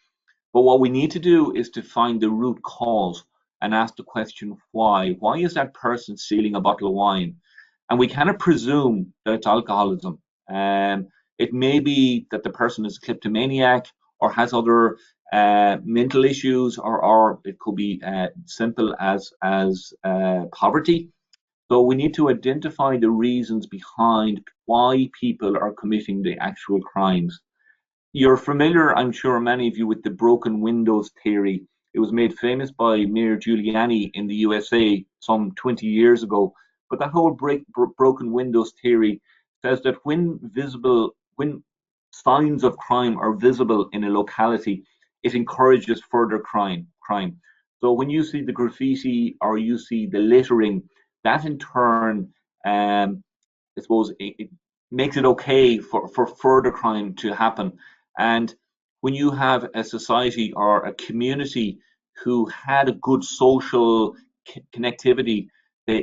But what we need to do is to find the root cause and ask the question, why? Why is that person stealing a bottle of wine? And we cannot presume that it's alcoholism. It may be that the person is a kleptomaniac or has other mental issues, or it could be simple as poverty. So we need to identify the reasons behind why people are committing the actual crimes. You're familiar, I'm sure, many of you, with the broken windows theory. It was made famous by Mayor Giuliani in the USA some 20 years ago. But that whole broken windows theory says that when signs of crime are visible in a locality, it encourages further crime. So when you see the graffiti or you see the littering, that in turn, I suppose, it makes it okay for further crime to happen. And when you have a society or a community who had a good social connectivity,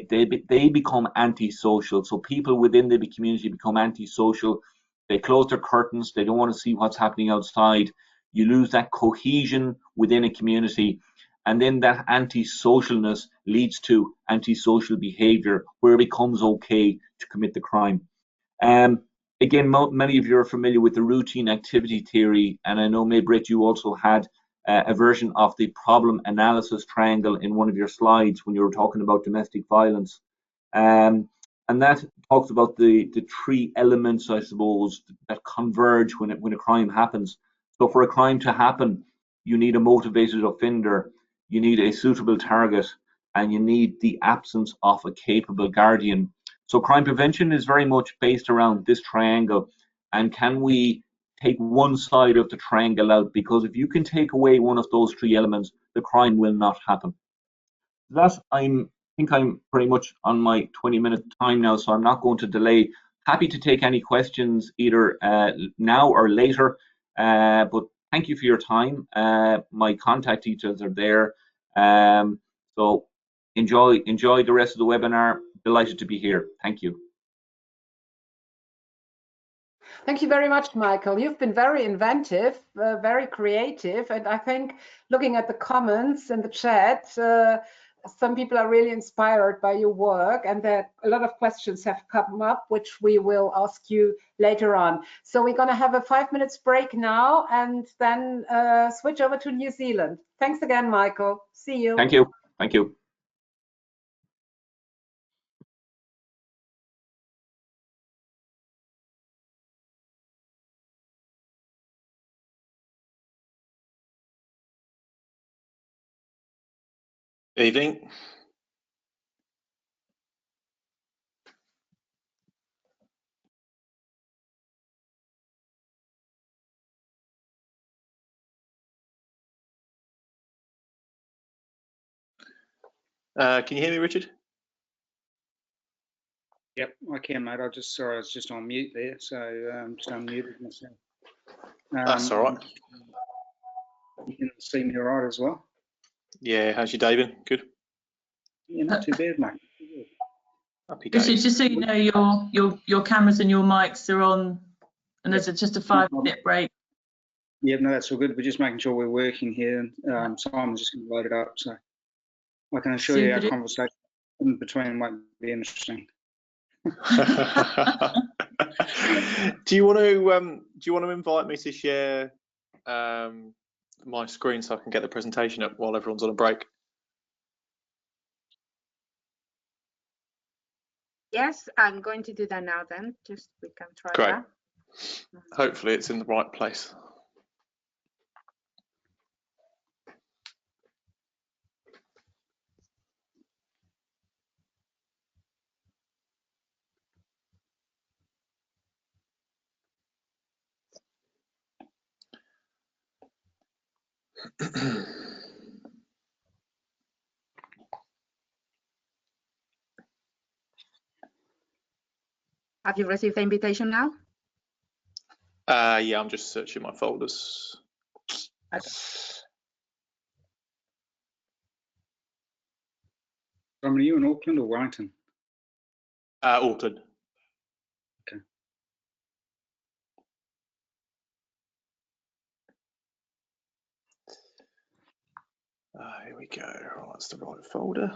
they become antisocial. So people within the community become antisocial. They close their curtains. They don't want to see what's happening outside. You lose that cohesion within a community. And then that antisocialness leads to antisocial behavior, where it becomes okay to commit the crime. Again, many of you are familiar with the routine activity theory, and I know, May-Britt, you also had a version of the problem analysis triangle in one of your slides when you were talking about domestic violence. And that talks about the three elements, I suppose, that converge when a crime happens. So for a crime to happen, you need a motivated offender, you need a suitable target, and you need the absence of a capable guardian. So crime prevention is very much based around this triangle. And can we take one side of the triangle out? Because if you can take away one of those three elements, the crime will not happen. That I think I'm pretty much on my 20-minute time now, so I'm not going to delay. Happy to take any questions either now or later, but thank you for your time. My contact details are there. So enjoy the rest of the webinar. Delighted to be here. Thank you. Thank you very much, Michael. You've been very inventive, very creative, and I think looking at the comments in the chat, some people are really inspired by your work, and a lot of questions have come up, which we will ask you later on. So we're going to have a 5 minutes break now, and then switch over to New Zealand. Thanks again, Michael. See you. Thank you. Thank you. Evening. Can you hear me, Richard? Yep, I can, mate. I was just on mute there, so just unmuted myself. That's all right. You can see me all right as well? Yeah, how's your day been? Good? Yeah, not too bad, mate. Happy Richard, days. just so you know, your cameras and your mics are on, and there's just a 5-minute break. Yeah, no, that's all good. We're just making sure we're working here. Simon's just going to load it up, so I can assure you our conversation in between won't be interesting. Do you want to invite me to share my screen so I can get the presentation up while everyone's on a break? Yes, I'm going to do that now then. Just we can try Great. that. Hopefully it's in the right place. Have you received the invitation now? Yeah, I'm just searching my folders. Okay. Are you in Auckland or Wellington? Auckland. Okay. Here we go. Oh, that's the right folder.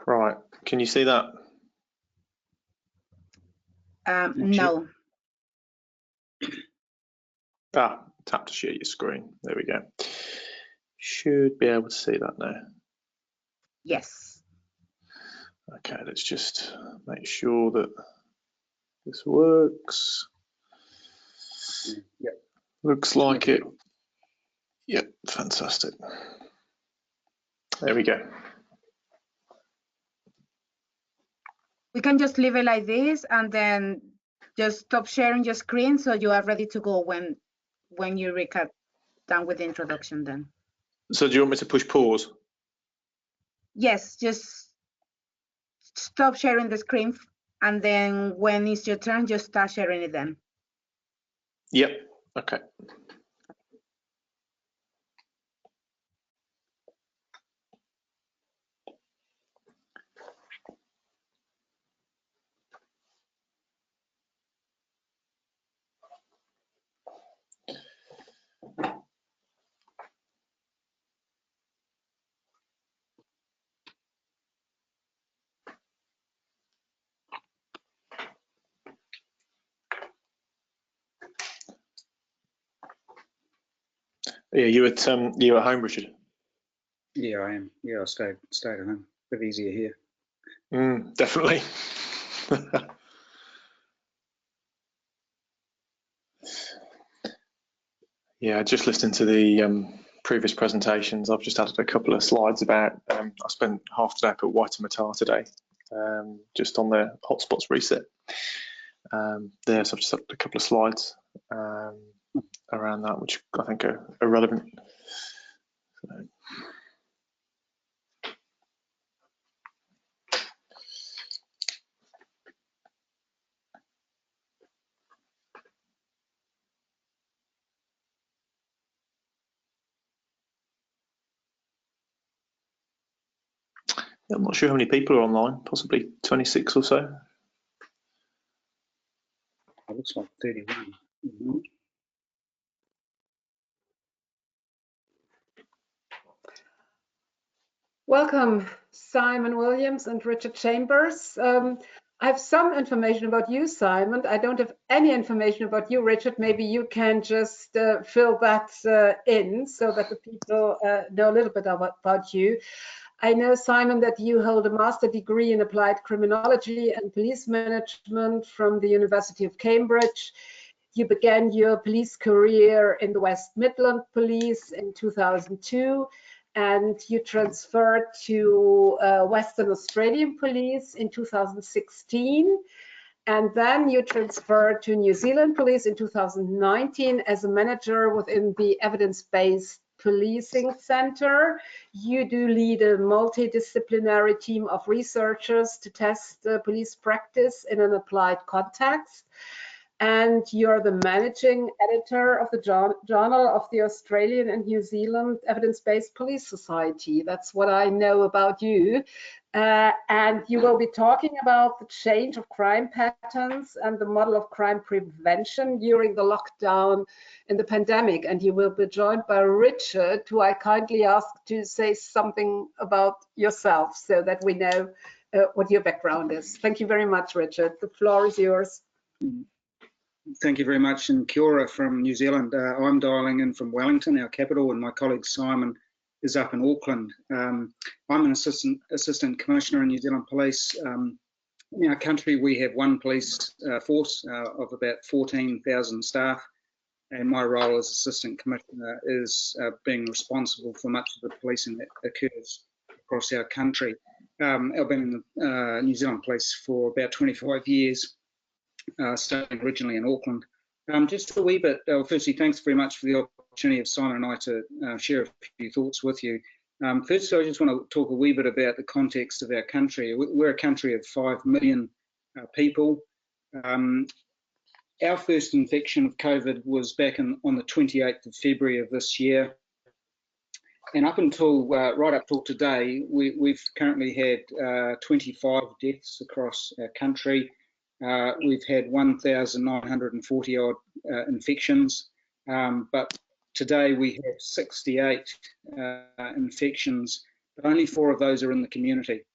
Right, can you see that? No. Tap to share your screen. There we go. Should be able to see that now. Yes. Okay, let's just make sure that this works. Yep. Looks like it. Yep, fantastic. There we go. We can just leave it like this and then just stop sharing your screen so you are ready to go when you Rick are done with the introduction then. So do you want me to push pause? Yes, just stop sharing the screen, and then when it's your turn, just start sharing it then. Yep. Okay. Yeah, you at home, Richard? Yeah, I am. Yeah, I stayed at home. A bit easier here. Definitely. Yeah, just listening to the previous presentations, I've just added a couple of slides about. I spent half the day up at Waitemata today, just on the hotspots reset. There, so I've just added a couple of slides around that, which I think are relevant. So. I'm not sure how many people are online, possibly 26 or so. It looks like 31. Mm-hmm. Welcome, Simon Williams and Richard Chambers. I have some information about you, Simon. I don't have any information about you, Richard. Maybe you can just fill that in so that the people know a little bit about you. I know, Simon, that you hold a master degree in applied criminology and police management from the University of Cambridge. You began your police career in the West Midland Police in 2002, and you transferred to Western Australian Police in 2016. And then you transferred to New Zealand Police in 2019 as a manager within the evidence-based policing center. You do lead a multidisciplinary team of researchers to test police practice in an applied context. And you're the managing editor of the Journal of the Australian and New Zealand Evidence-Based Police Society. That's what I know about you. And you will be talking about the change of crime patterns and the model of crime prevention during the lockdown in the pandemic. And you will be joined by Richard, who I kindly ask to say something about yourself so that we know what your background is. Thank you very much, Richard. The floor is yours. Thank you very much, and kia ora from New Zealand. I'm dialing in from Wellington, our capital, and my colleague Simon is up in Auckland. I'm an assistant commissioner in New Zealand Police. In our country, we have one police force of about 14,000 staff, and my role as assistant commissioner is being responsible for much of the policing that occurs across our country. I've been in the New Zealand Police for about 25 years. Starting originally in Auckland. Just a wee bit, firstly, thanks very much for the opportunity of Simon and I to share a few thoughts with you. First, I just want to talk a wee bit about the context of our country. We're a country of 5 million people. Our first infection of COVID was back on the 28th of February of this year. And up until, right up till today, we've currently had 25 deaths across our country. We've had 1,940 odd infections, but today we have 68 infections, but only 4 of those are in the community.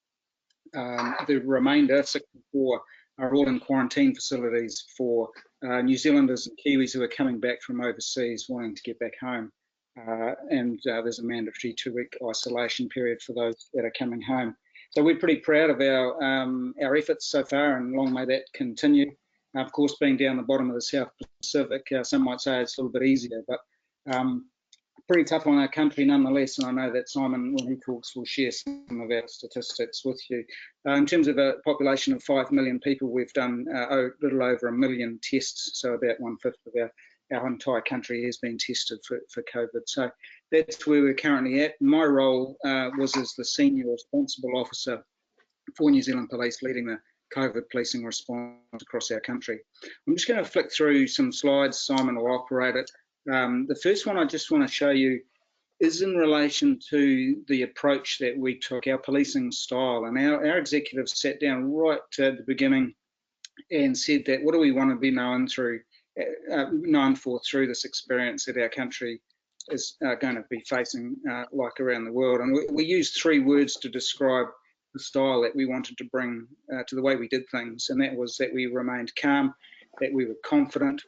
The remainder, 64, are all in quarantine facilities for New Zealanders and Kiwis who are coming back from overseas wanting to get back home. And there's a mandatory 2-week isolation period for those that are coming home. So we're pretty proud of our efforts so far, and long may that continue. Of course, being down the bottom of the South Pacific, some might say it's a little bit easier, but pretty tough on our country nonetheless. And I know that Simon, when he talks, will share some of our statistics with you. In terms of a population of 5 million people, we've done a little over 1 million tests, so about 1/5 of our entire country has been tested for COVID. So that's where we're currently at. My role was as the Senior Responsible Officer for New Zealand Police, leading the COVID policing response across our country. I'm just going to flick through some slides. Simon will operate it. The first one I just want to show you is in relation to the approach that we took, our policing style. And our executives sat down right at the beginning and said that what do we want to be known for through this experience that our country is going to be facing like around the world. And we used 3 words to describe the style that we wanted to bring to the way we did things, and that was that we remained calm, that we were confident,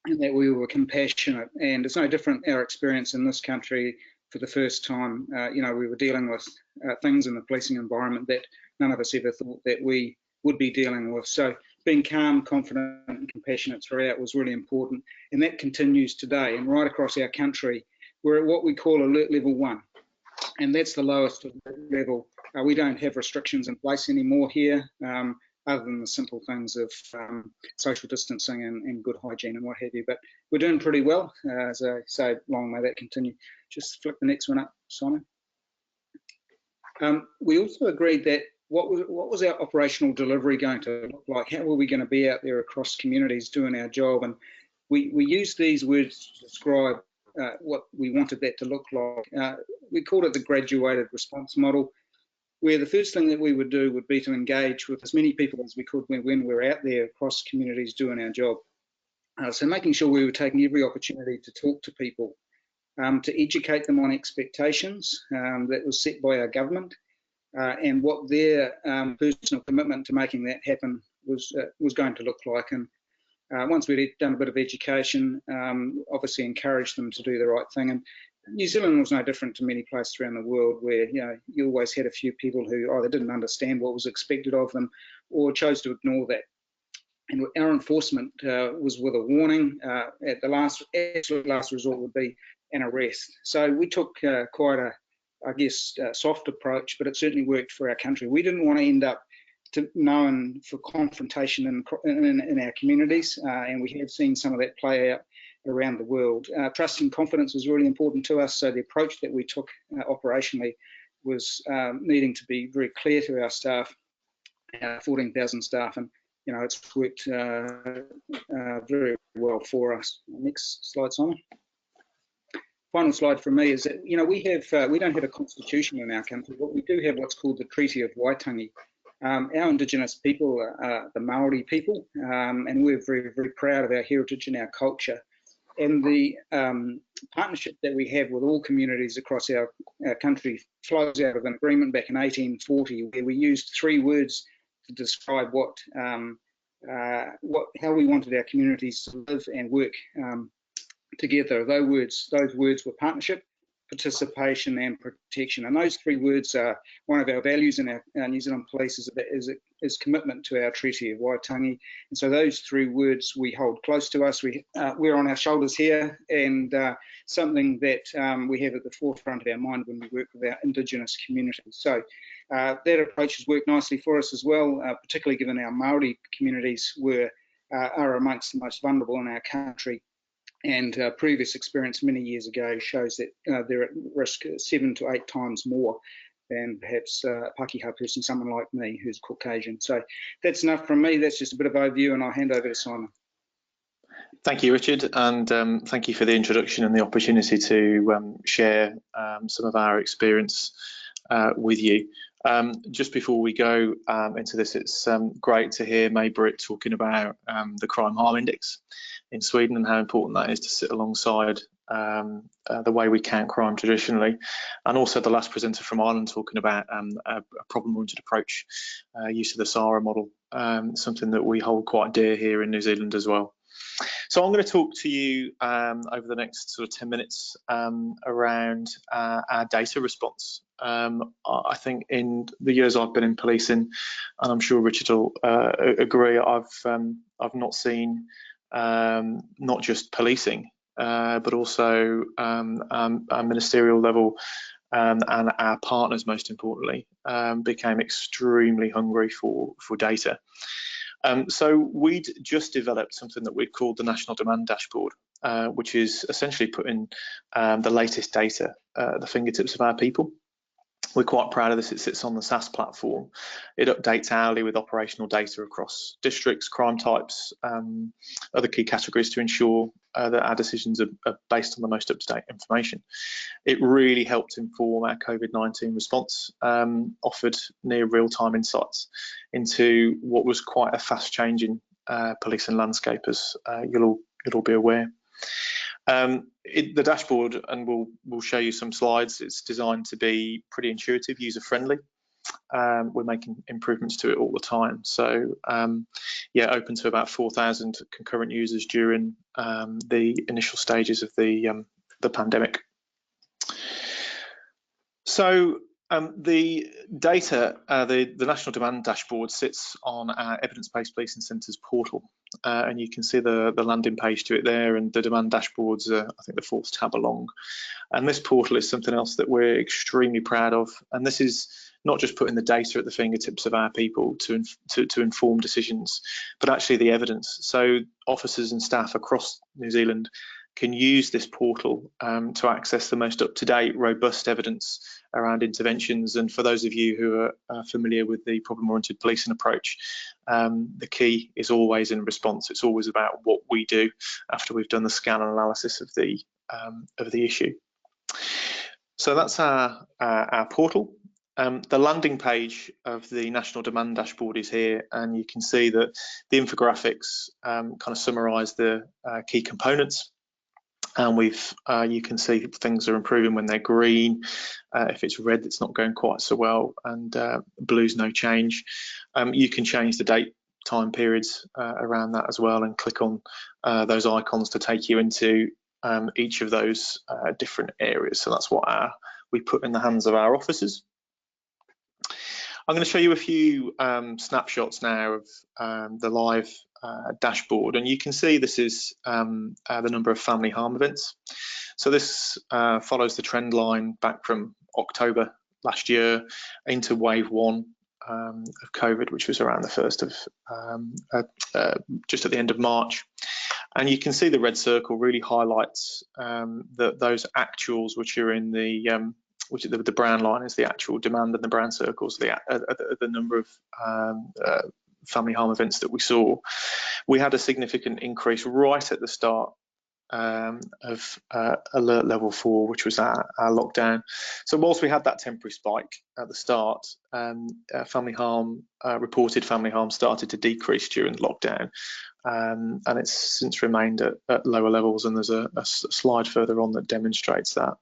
and that we were compassionate. And it's no different, our experience in this country for the first time. You know, we were dealing with things in the policing environment that none of us ever thought that we would be dealing with. So being calm, confident, and compassionate throughout was really important, and that continues today. And right across our country, we're at what we call alert level 1, and that's the lowest level. We don't have restrictions in place anymore here, other than the simple things of social distancing and good hygiene and what have you. But we're doing pretty well. As I say, long may that continue. Just flick the next one up, Simon. We also agreed that what was our operational delivery going to look like? How were we going to be out there across communities doing our job? And we used these words to describe what we wanted that to look like. We called it the graduated response model, where the first thing that we would do would be to engage with as many people as we could when we're out there across communities doing our job. So making sure we were taking every opportunity to talk to people, to educate them on expectations that was set by our government, and what their personal commitment to making that happen was going to look like. And once we'd done a bit of education, obviously encouraged them to do the right thing. And New Zealand was no different to many places around the world, where you always had a few people who either didn't understand what was expected of them or chose to ignore that. And our enforcement was with a warning. At the absolute last resort would be an arrest. So we took quite a, I guess, soft approach, but it certainly worked for our country. We didn't want to end up known for confrontation in our communities, and we have seen some of that play out around the world. Trust and confidence was really important to us, so the approach that we took operationally was needing to be very clear to our staff, 14,000 staff, and it's worked very well for us. Next slide, Simon. Final slide from me is that we don't have a constitution in our country, but we do have what's called the Treaty of Waitangi. Our Indigenous people are the Maori people, and we're very, very proud of our heritage and our culture. And the partnership that we have with all communities across our country flows out of an agreement back in 1840, where we used 3 words to describe how we wanted our communities to live and work together. Those words were partnership, participation, and protection. And those 3 words are one of our values in our New Zealand Police is commitment to our Treaty of Waitangi. And so those 3 words we hold close to us. We're on our shoulders here, and something that we have at the forefront of our mind when we work with our Indigenous communities. So that approach has worked nicely for us as well, particularly given our Maori communities are amongst the most vulnerable in our country. And previous experience many years ago shows that they're at risk 7 to 8 times more than perhaps a Pakeha person, someone like me who's Caucasian. So that's enough from me. That's just a bit of overview, and I'll hand over to Simon. Thank you, Richard, and thank you for the introduction and the opportunity to share some of our experience with you. Just before we go into this, it's great to hear May-Britt talking about the crime harm index in Sweden and how important that is to sit alongside the way we count crime traditionally, and also the last presenter from Ireland talking about a problem-oriented approach, use of the Sarre model, something that we hold quite dear here in New Zealand as well. So I'm going to talk to you over the next sort of 10 minutes around our data response. I think in the years I've been in policing, and I'm sure Richard will agree, I've not seen not just policing, but also our ministerial level and our partners, most importantly, became extremely hungry for data. So we'd just developed something that we'd called the National Demand Dashboard, which is essentially putting the latest data at the fingertips of our people. We're quite proud of this. It sits on the SaaS platform. It updates hourly with operational data across districts, crime types, other key categories to ensure that our decisions are based on the most up-to-date information. It really helped inform our COVID-19 response, offered near real-time insights into what was quite a fast-changing policing landscape, as you'll all be aware. The dashboard, and we'll show you some slides, it's designed to be pretty intuitive, user-friendly. We're making improvements to it all the time. So yeah, open to about 4,000 concurrent users during the initial stages of the pandemic. So the data, the National Demand Dashboard sits on our Evidence-Based Policing Centre's portal, and you can see the landing page to it there, and the demand dashboards are, I think, the 4th tab along. And this portal is something else that we're extremely proud of, and this is not just putting the data at the fingertips of our people to inform decisions, but actually the evidence. So officers and staff across New Zealand can use this portal to access the most up-to-date, robust evidence around interventions. And for those of you who are familiar with the problem-oriented policing approach, the key is always in response. It's always about what we do after we've done the scan and analysis of the issue. So that's our portal. The landing page of the National Demand Dashboard is here, and you can see that the infographics kind of summarise the key components. And you can see things are improving when they're green. If it's red, it's not going quite so well, and blue's no change. You can change the date, time periods around that as well, and click on those icons to take you into each of those different areas. So that's what we put in the hands of our officers. I'm going to show you a few snapshots now of the live dashboard, and you can see this is the number of family harm events. So this follows the trend line back from October last year into wave 1 of COVID, which was around the 1st of just at the end of March. And you can see the red circle really highlights those actuals, which are in the the brown line is the actual demand, and the brown circles the number of family harm events that we saw. We had a significant increase right at the start of alert level 4, which was our lockdown. So whilst we had that temporary spike at the start, reported family harm started to decrease during lockdown, and it's since remained at lower levels, and there's a slide further on that demonstrates that.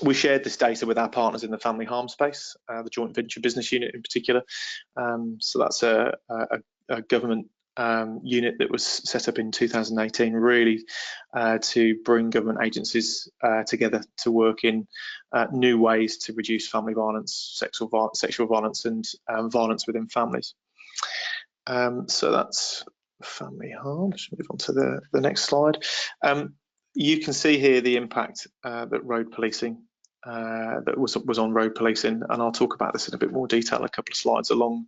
We shared this data with our partners in the family harm space, the joint venture business unit in particular. So that's a government unit that was set up in 2018, really to bring government agencies together to work in new ways to reduce family violence, sexual violence, and violence within families. So that's family harm. Let's move on to the next slide. You can see here the impact that road policing that was on road policing, and I'll talk about this in a bit more detail a couple of slides along.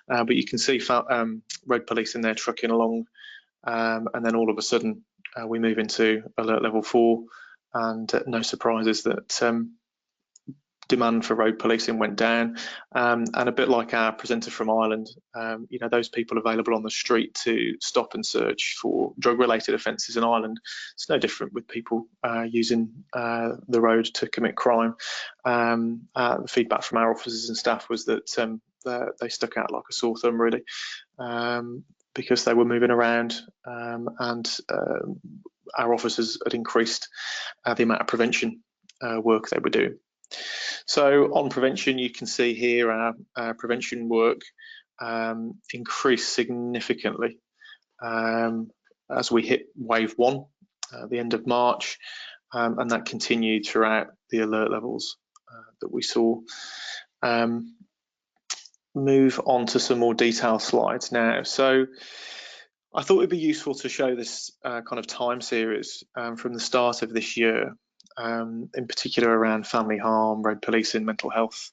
But you can see road policing there trucking along, and then all of a sudden we move into alert level 4, and no surprises that demand for road policing went down, and a bit like our presenter from Ireland, you know, those people available on the street to stop and search for drug-related offences in Ireland, it's no different with people using the road to commit crime. The feedback from our officers and staff was that they stuck out like a sore thumb, really, because they were moving around, and our officers had increased the amount of prevention work they were doing. So on prevention, you can see here our prevention work increased significantly as we hit wave 1 at the end of March, and that continued throughout the alert levels that we saw. Move on to some more detailed slides now. So I thought it'd be useful to show this kind of time series from the start of this year. in particular around family harm, road policing, mental health,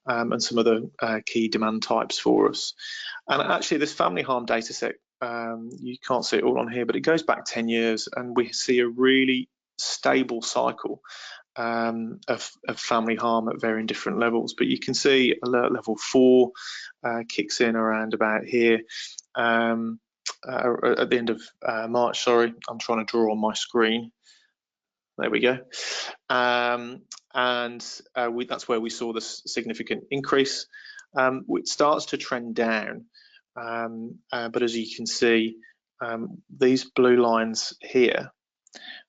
and some other key demand types for us. And actually this family harm data set, you can't see it all on here, but it goes back 10 years, and we see a really stable cycle of family harm at varying different levels. But you can see alert level 4 kicks in around about here at the end of March. Sorry, I'm trying to draw on my screen. There we go. That's where we saw this significant increase. It starts to trend down, but as you can see, these blue lines here,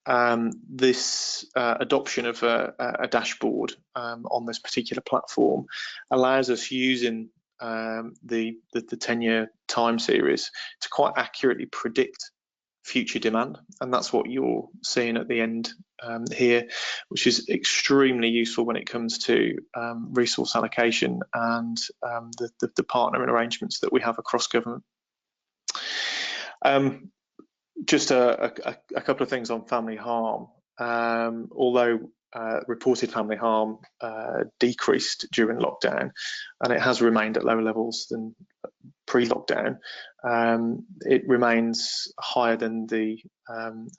this adoption of a dashboard on this particular platform allows us, using the 10-year time series, to quite accurately predict future demand, and that's what you're seeing at the end here, which is extremely useful when it comes to resource allocation and the partnering arrangements that we have across government. Just a couple of things on family harm. Although reported family harm decreased during lockdown, and it has remained at lower levels than pre-lockdown, it remains higher than the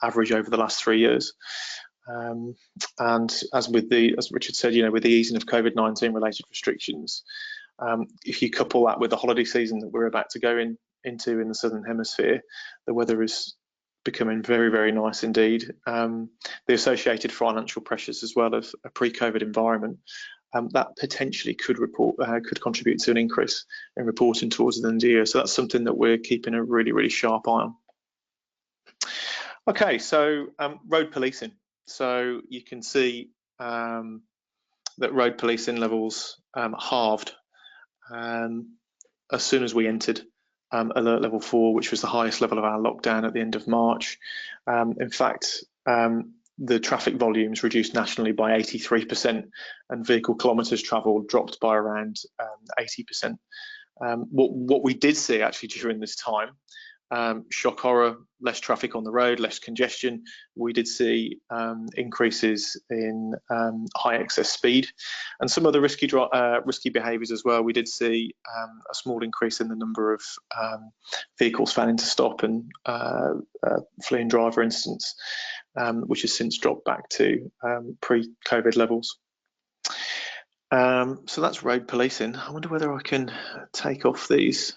average over the last 3 years. And as Richard said, with the easing of COVID-19 related restrictions, if you couple that with the holiday season that we're about to go into in the Southern Hemisphere, the weather is becoming very, very nice indeed. The associated financial pressures, as well as a pre-COVID environment, that potentially could contribute to an increase in reporting towards the end of the year. So that's something that we're keeping a really, really sharp eye on. Okay, so road policing. So you can see that road policing levels halved as soon as we entered alert level 4, which was the highest level of our lockdown at the end of March. In fact, the traffic volumes reduced nationally by 83%, and vehicle kilometres travelled dropped by around 80%. What we did see actually during this time, shock horror, less traffic on the road, less congestion. We did see increases in high excess speed and some other risky behaviours as well. We did see a small increase in the number of vehicles failing to stop and fleeing driver incidents, which has since dropped back to pre-COVID levels. So that's road policing. I wonder whether I can take off these.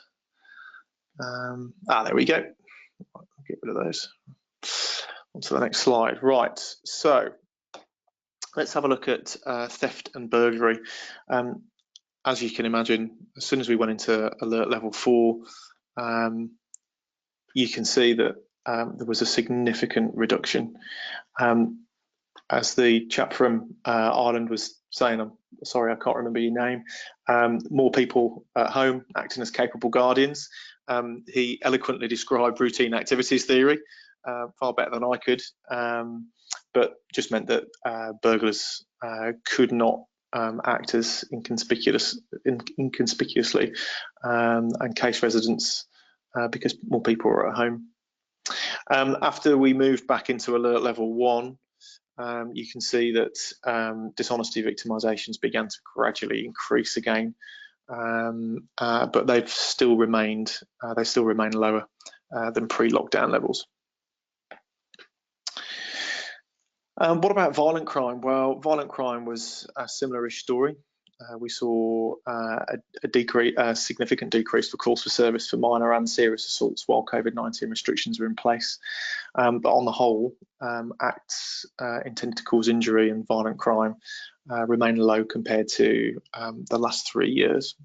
There we go. I'll get rid of those. On to the next slide. Right, so let's have a look at theft and burglary. As you can imagine, as soon as we went into alert level 4, you can see that there was a significant reduction. As the chap from Ireland was saying, I'm sorry, I can't remember your name, more people at home acting as capable guardians. He eloquently described routine activities theory far better than I could, but just meant that burglars could not act as inconspicuously and case residents because more people were at home. After we moved back into alert level 1, you can see that dishonesty victimisations began to gradually increase again, but they've still remained lower than pre-lockdown levels. What about violent crime? Well, violent crime was a similar-ish story. We saw a significant decrease for calls for service for minor and serious assaults while COVID-19 restrictions were in place. But on the whole, acts intended to cause injury and violent crime remain low compared to the last 3 years.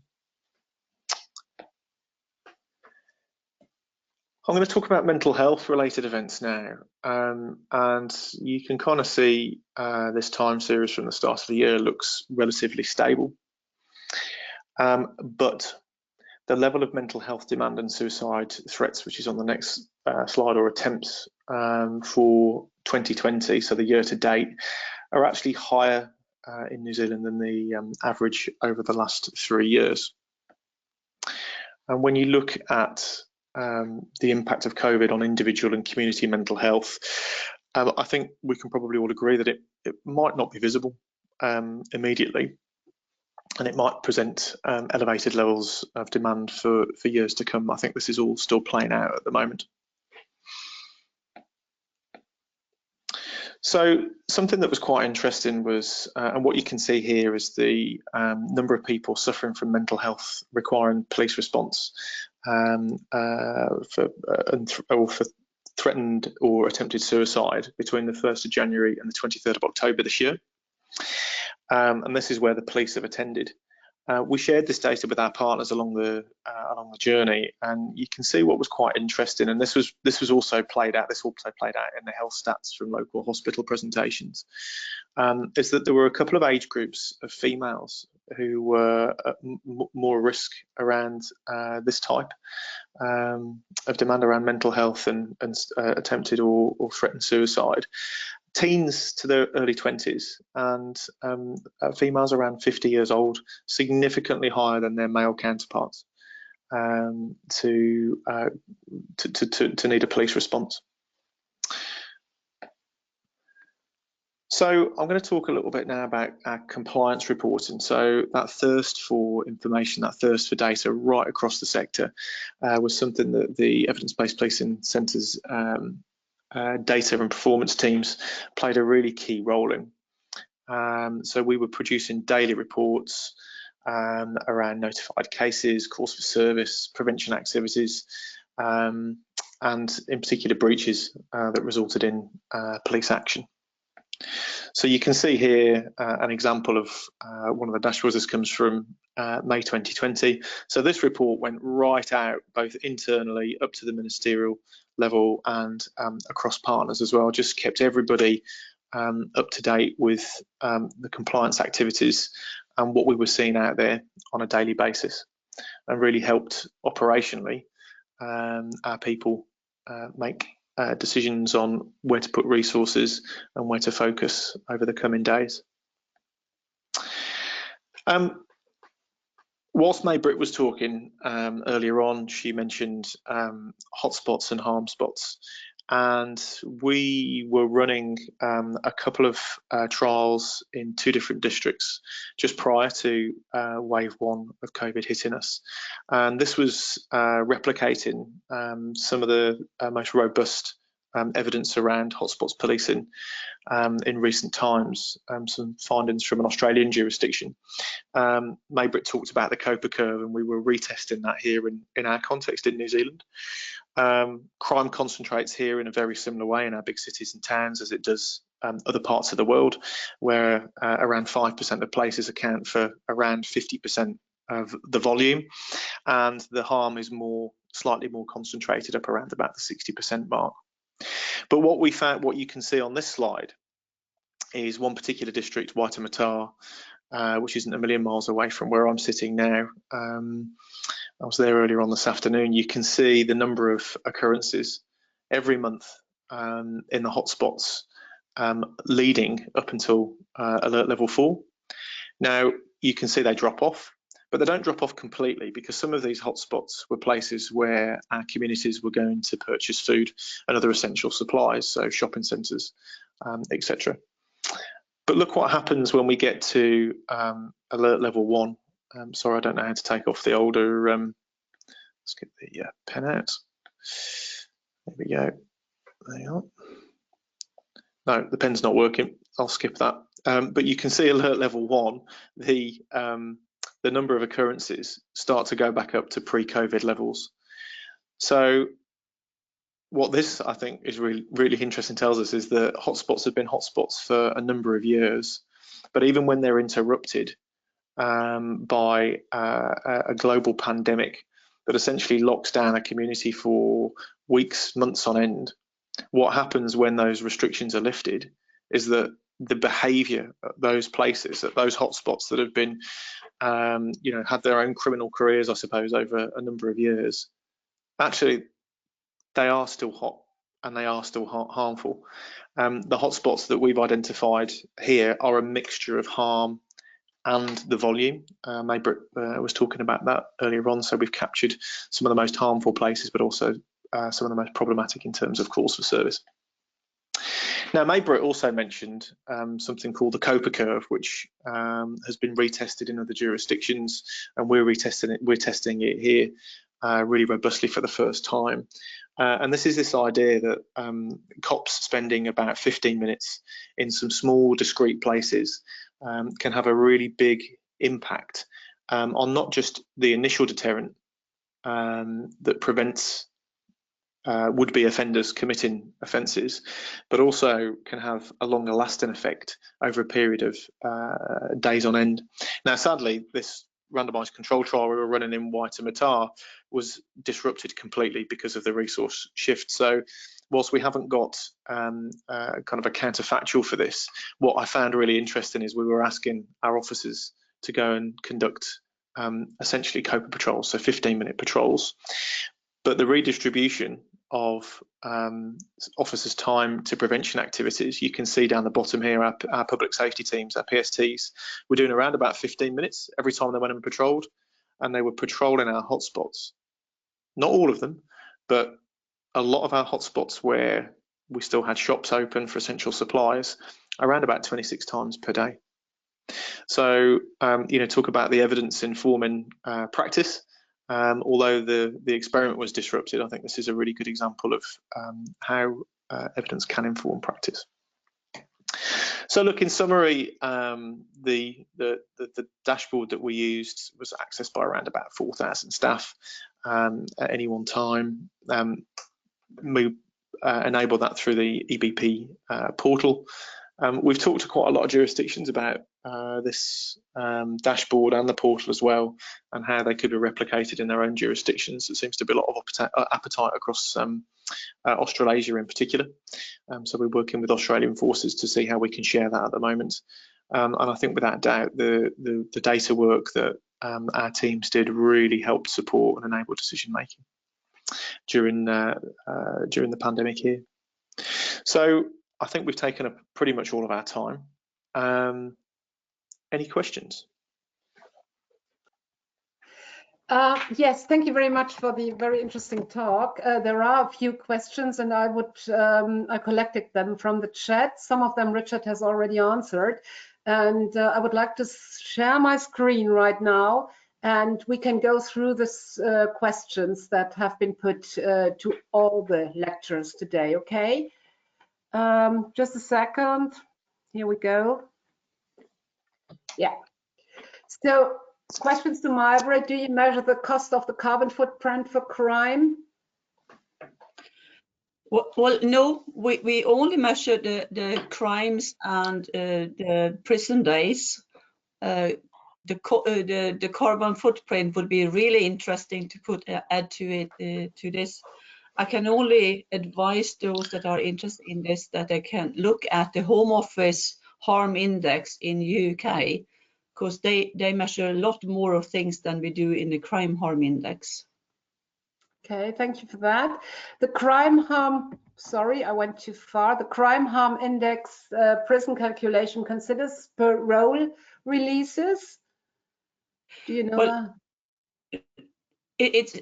I'm going to talk about mental health related events now, and you can kind of see this time series from the start of the year looks relatively stable, but the level of mental health demand and suicide threats, which is on the next slide, or attempts for 2020, so the year to date, are actually higher in New Zealand than the average over the last 3 years. And when you look at the impact of COVID on individual and community mental health, I think we can probably all agree that it might not be visible immediately, and it might present elevated levels of demand for years to come. I think this is all still playing out at the moment. So something that was quite interesting was, and what you can see here is the number of people suffering from mental health requiring police response for threatened or attempted suicide between the 1st of January and the 23rd of October this year. And this is where the police have attended. We shared this data with our partners along the journey, and you can see what was quite interesting. And this was also played out. This also played out in the health stats from local hospital presentations. Is that there were a couple of age groups of females who were at more risk around this type of demand around mental health and attempted or threatened suicide. Teens to their early 20s and females around 50 years old, significantly higher than their male counterparts to need a police response. So I'm going to talk a little bit now about our compliance reporting. So that thirst for information, that thirst for data right across the sector was something that the evidence-based policing centres data and performance teams played a really key role in. So we were producing daily reports around notified cases, calls for service, prevention activities, and in particular breaches that resulted in police action. So you can see here an example of one of the dashboards. This comes from May 2020. So this report went right out, both internally up to the ministerial level and across partners as well. Just kept everybody up to date with the compliance activities and what we were seeing out there on a daily basis, and really helped operationally our people make decisions on where to put resources and where to focus over the coming days. Whilst May-Britt was talking earlier on, she mentioned hotspots and harm spots, and we were running a couple of trials in 2 different districts just prior to wave 1 of COVID hitting us. And this was replicating some of the most robust evidence around hotspots policing in recent times, some findings from an Australian jurisdiction. May-Britt talked about the COPA curve, and we were retesting that here in our context in New Zealand. Crime concentrates here in a very similar way in our big cities and towns as it does other parts of the world, where around 5% of places account for around 50% of the volume, and the harm is slightly more concentrated up around about the 60% mark. But what we found, what you can see on this slide, is one particular district, Waitemata, which isn't a million miles away from where I'm sitting now. I was there earlier on this afternoon. You can see the number of occurrences every month in the hotspots leading up until alert level 4. Now, you can see they drop off, but they don't drop off completely, because some of these hotspots were places where our communities were going to purchase food and other essential supplies, so shopping centres, etc. But look what happens when we get to alert level 1. Sorry, I don't know how to take off the older, let's get the pen out. There we go. Hang on. No, the pen's not working. I'll skip that. But you can see alert level 1, the number of occurrences start to go back up to pre-COVID levels. So what this, I think, is really interesting, tells us is that hotspots have been hotspots for a number of years, but even when they're interrupted by a global pandemic that essentially locks down a community for weeks, months on end, what happens when those restrictions are lifted is that the behaviour at those places, at those hotspots that have been, had their own criminal careers, I suppose, over a number of years, actually they are still hot and they are still harmful. The hotspots that we've identified here are a mixture of harm and the volume. May-Britt was talking about that earlier on, so we've captured some of the most harmful places, but also some of the most problematic in terms of calls for service. Now, May-Britt also mentioned something called the COPA curve, which has been retested in other jurisdictions, and we're testing it here really robustly for the first time. And this is this idea that cops spending about 15 minutes in some small, discrete places can have a really big impact on not just the initial deterrent that prevents would-be offenders committing offences, but also can have a longer lasting effect over a period of days on end. Now, sadly, this randomised control trial we were running in Monar was disrupted completely because of the resource shift. So whilst we haven't got kind of a counterfactual for this, what I found really interesting is we were asking our officers to go and conduct essentially COPA patrols, so 15-minute patrols. But the redistribution of officers' time to prevention activities, you can see down the bottom here, our public safety teams, our PSTs, were doing around about 15 minutes every time they went and patrolled, and they were patrolling our hotspots. Not all of them, but a lot of our hotspots where we still had shops open for essential supplies, around about 26 times per day. So, talk about the evidence informing practice. Although the experiment was disrupted, I think this is a really good example of how evidence can inform practice. So, look, in summary, the dashboard that we used was accessed by around about 4,000 staff at any one time. We enabled that through the EBP portal. We've talked to quite a lot of jurisdictions about this dashboard and the portal as well, and how they could be replicated in their own jurisdictions. There seems to be a lot of appetite across Australasia in particular. So we're working with Australian forces to see how we can share that at the moment. And I think without doubt, the data work that our teams did really helped support and enable decision making during the pandemic here. So I think we've taken up pretty much all of our time. Any questions? Yes, thank you very much for the very interesting talk. There are a few questions, and I collected them from the chat. Some of them Richard has already answered, and I would like to share my screen right now, and we can go through this questions that have been put to all the lecturers today. Okay, just a second. Here we go. Yeah. So, questions to May-Britt. Do you measure the cost of the carbon footprint for crime? Well, no, we only measure the crimes and the prison days. The carbon footprint would be really interesting to add to it to this. I can only advise those that are interested in this that they can look at the Home Office harm index in UK, because they measure a lot more of things than we do in the crime harm index. Okay, thank you for that. The crime harm, sorry, I went too far. The crime harm index prison calculation considers parole releases. Do you know? Well, it's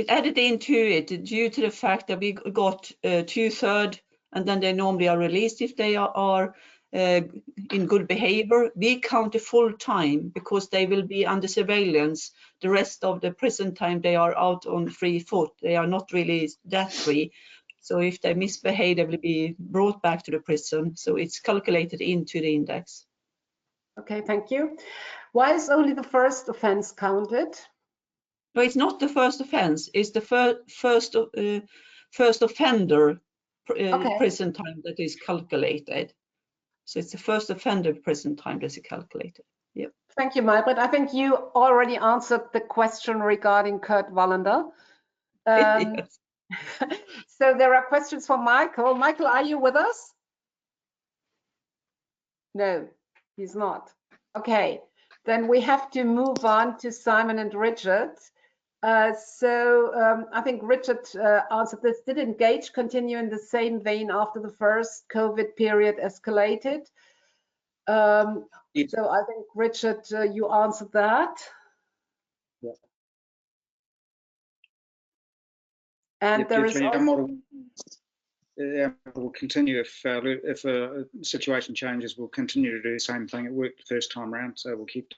added into it due to the fact that we got 2/3, and then they normally are released if they are in good behavior. We count the full time because they will be under surveillance. The rest of the prison time they are out on free foot. They are not really that free. So if they misbehave, they will be brought back to the prison. So it's calculated into the index. Okay, thank you. Why is only the first offense counted? No, it's not the first offense. It's the first offender prison time that is calculated. So it's the first offender prison time that is calculated. Yep. Thank you, May-Britt. I think you already answered the question regarding Kurt Wallander. Yes. So there are questions for Michael. Michael, are you with us? No, he's not. Okay, then we have to move on to Simon and Richard. I think Richard answered this. Did engage continue in the same vein after the first COVID period escalated? Yes. So I think, Richard, you answered that. Yeah. And there is also, we'll continue if a situation changes. We'll continue to do the same thing. It worked the first time around, so we'll keep.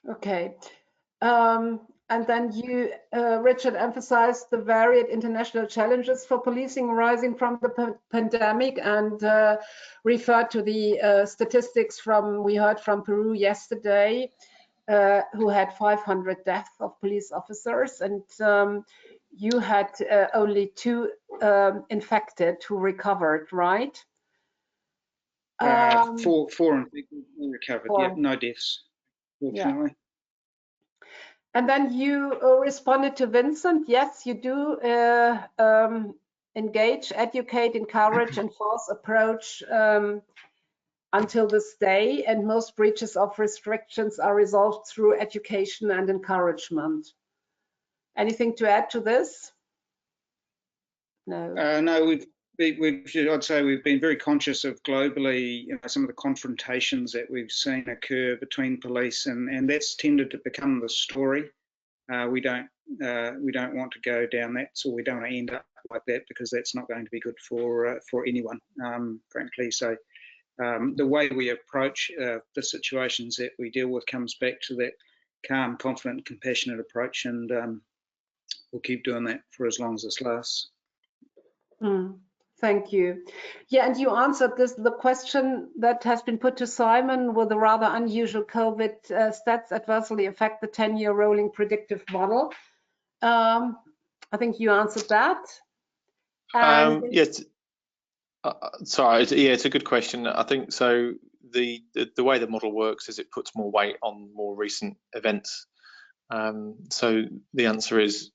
Okay. And then you, Richard, emphasized the varied international challenges for policing arising from the pandemic, and referred to the statistics we heard from Peru yesterday, who had 500 deaths of police officers, and you had only 2 infected who recovered, right? 4 infected, recovered. 4. Yeah, no deaths, fortunately. Yeah. And then you responded to Vincent. Yes, you do engage, educate, encourage, and force approach until this day. And most breaches of restrictions are resolved through education and encouragement. Anything to add to this? No. No, I'd say we've been very conscious of globally, some of the confrontations that we've seen occur between police, and that's tended to become the story. We don't want to go down that, so we don't want to end up like that, because that's not going to be good for anyone, frankly. So the way we approach the situations that we deal with comes back to that calm, confident, compassionate approach, and we'll keep doing that for as long as this lasts. Thank you. Yeah, and you answered the question that has been put to Simon: will the rather unusual COVID stats adversely affect the 10-year rolling predictive model? I think you answered that. Yes. Sorry. Yeah, it's a good question. I think so. The way the model works is it puts more weight on more recent events. So the answer is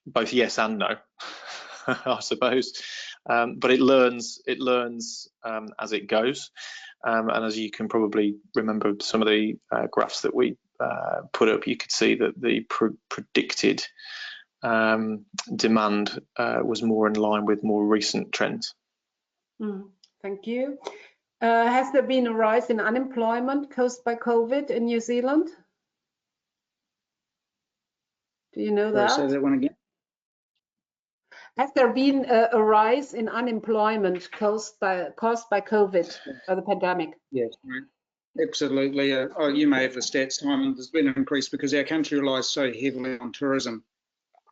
both yes and no, I suppose. But it learns as it goes, and as you can probably remember some of the graphs that we put up, you could see that the predicted demand was more in line with more recent trends. Thank you. Has there been a rise in unemployment caused by COVID in New Zealand? Do you know that? Say that one again. Has there been a rise in unemployment caused by COVID, the pandemic? Yes, absolutely. You may have the stats, Simon. There's been an increase because our country relies so heavily on tourism.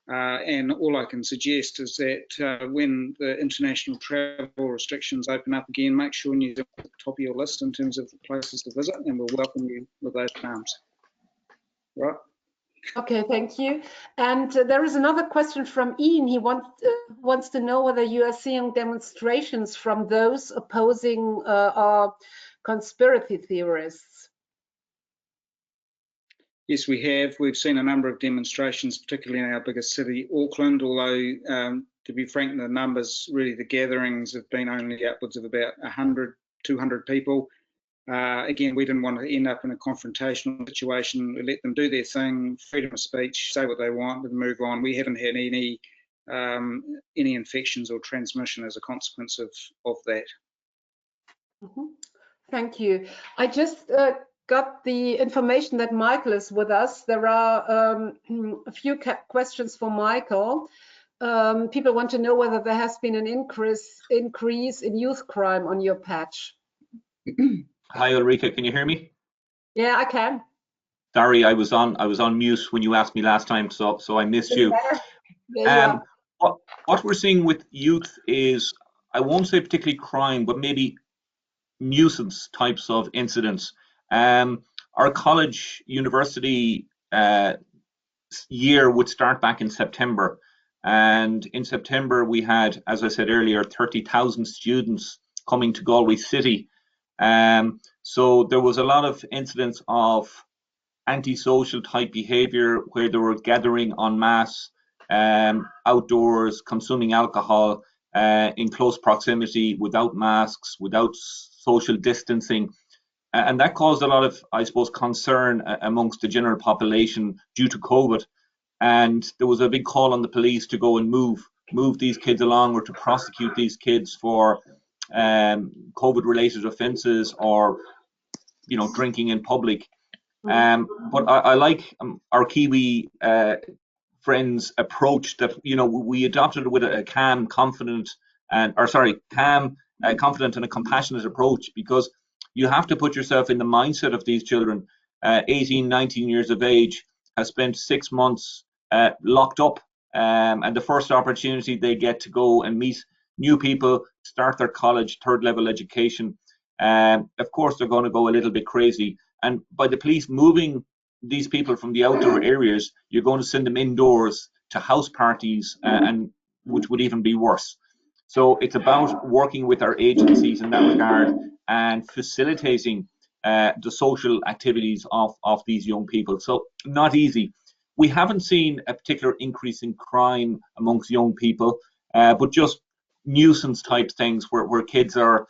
And all I can suggest is that when the international travel restrictions open up again, make sure New Zealand's at the top of your list in terms of places to visit, and we'll welcome you with those arms. Right. Okay, thank you. And there is another question from Ian. He wants to know whether you are seeing demonstrations from those opposing our conspiracy theorists. Yes, we have. We've seen a number of demonstrations, particularly in our biggest city, Auckland, although to be frank, the numbers, really the gatherings have been only upwards of about 100, 200 people. Again, we didn't want to end up in a confrontational situation. We let them do their thing, freedom of speech, say what they want, and move on. We haven't had any infections or transmission as a consequence of that. Thank you. I just got the information that Michael is with us. There are a few questions for Michael. People want to know whether there has been an increase in youth crime on your patch. Hi Ulrika, can you hear me? Yeah, I can. Sorry, I was on mute when you asked me last time, so I missed you. What we're seeing with youth is, I won't say particularly crime, but maybe nuisance types of incidents. Our college university year would start back in September, and in September we had, as I said earlier, 30,000 students coming to Galway City. So there was a lot of incidents of antisocial type behavior where they were gathering en masse outdoors, consuming alcohol in close proximity, without masks, without social distancing. And that caused a lot of, I suppose, concern amongst the general population due to COVID. And there was a big call on the police to go and move these kids along, or to prosecute these kids for COVID-related offences, or drinking in public. But I like our Kiwi friends approach that, you know, we adopted with a calm, confident, confident and a compassionate approach, because you have to put yourself in the mindset of these children. 18, 19 years of age, has spent 6 months locked up, and the first opportunity they get to go and meet new people, start their college, third level education, of course they're going to go a little bit crazy. And by the police moving these people from the outdoor areas, you're going to send them indoors to house parties, and which would even be worse. So it's about working with our agencies in that regard and facilitating the social activities of these young people. So not easy. We haven't seen a particular increase in crime amongst young people, but just nuisance type things where kids are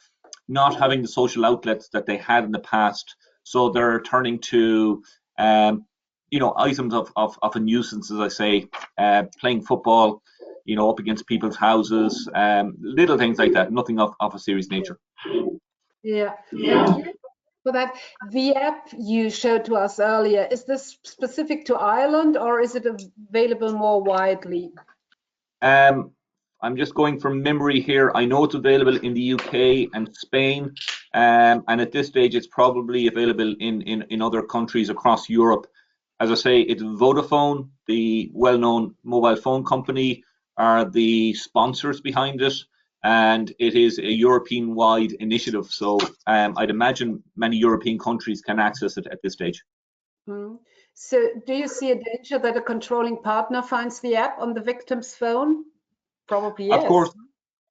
not having the social outlets that they had in the past. So they're turning to, you know, items of a nuisance, as I say, playing football, you know, up against people's houses, little things like that, nothing of a serious nature. Yeah, thank you for that. The app you showed to us earlier, is this specific to Ireland or is it available more widely? I'm just going from memory here. I know it's available in the UK and Spain, and at this stage it's probably available in other countries across Europe. As I say, it's Vodafone, the well-known mobile phone company, are the sponsors behind it, and it is a European-wide initiative. So I'd imagine many European countries can access it at this stage. Mm. So do you see a danger that a controlling partner finds the app on the victim's phone? Probably yes.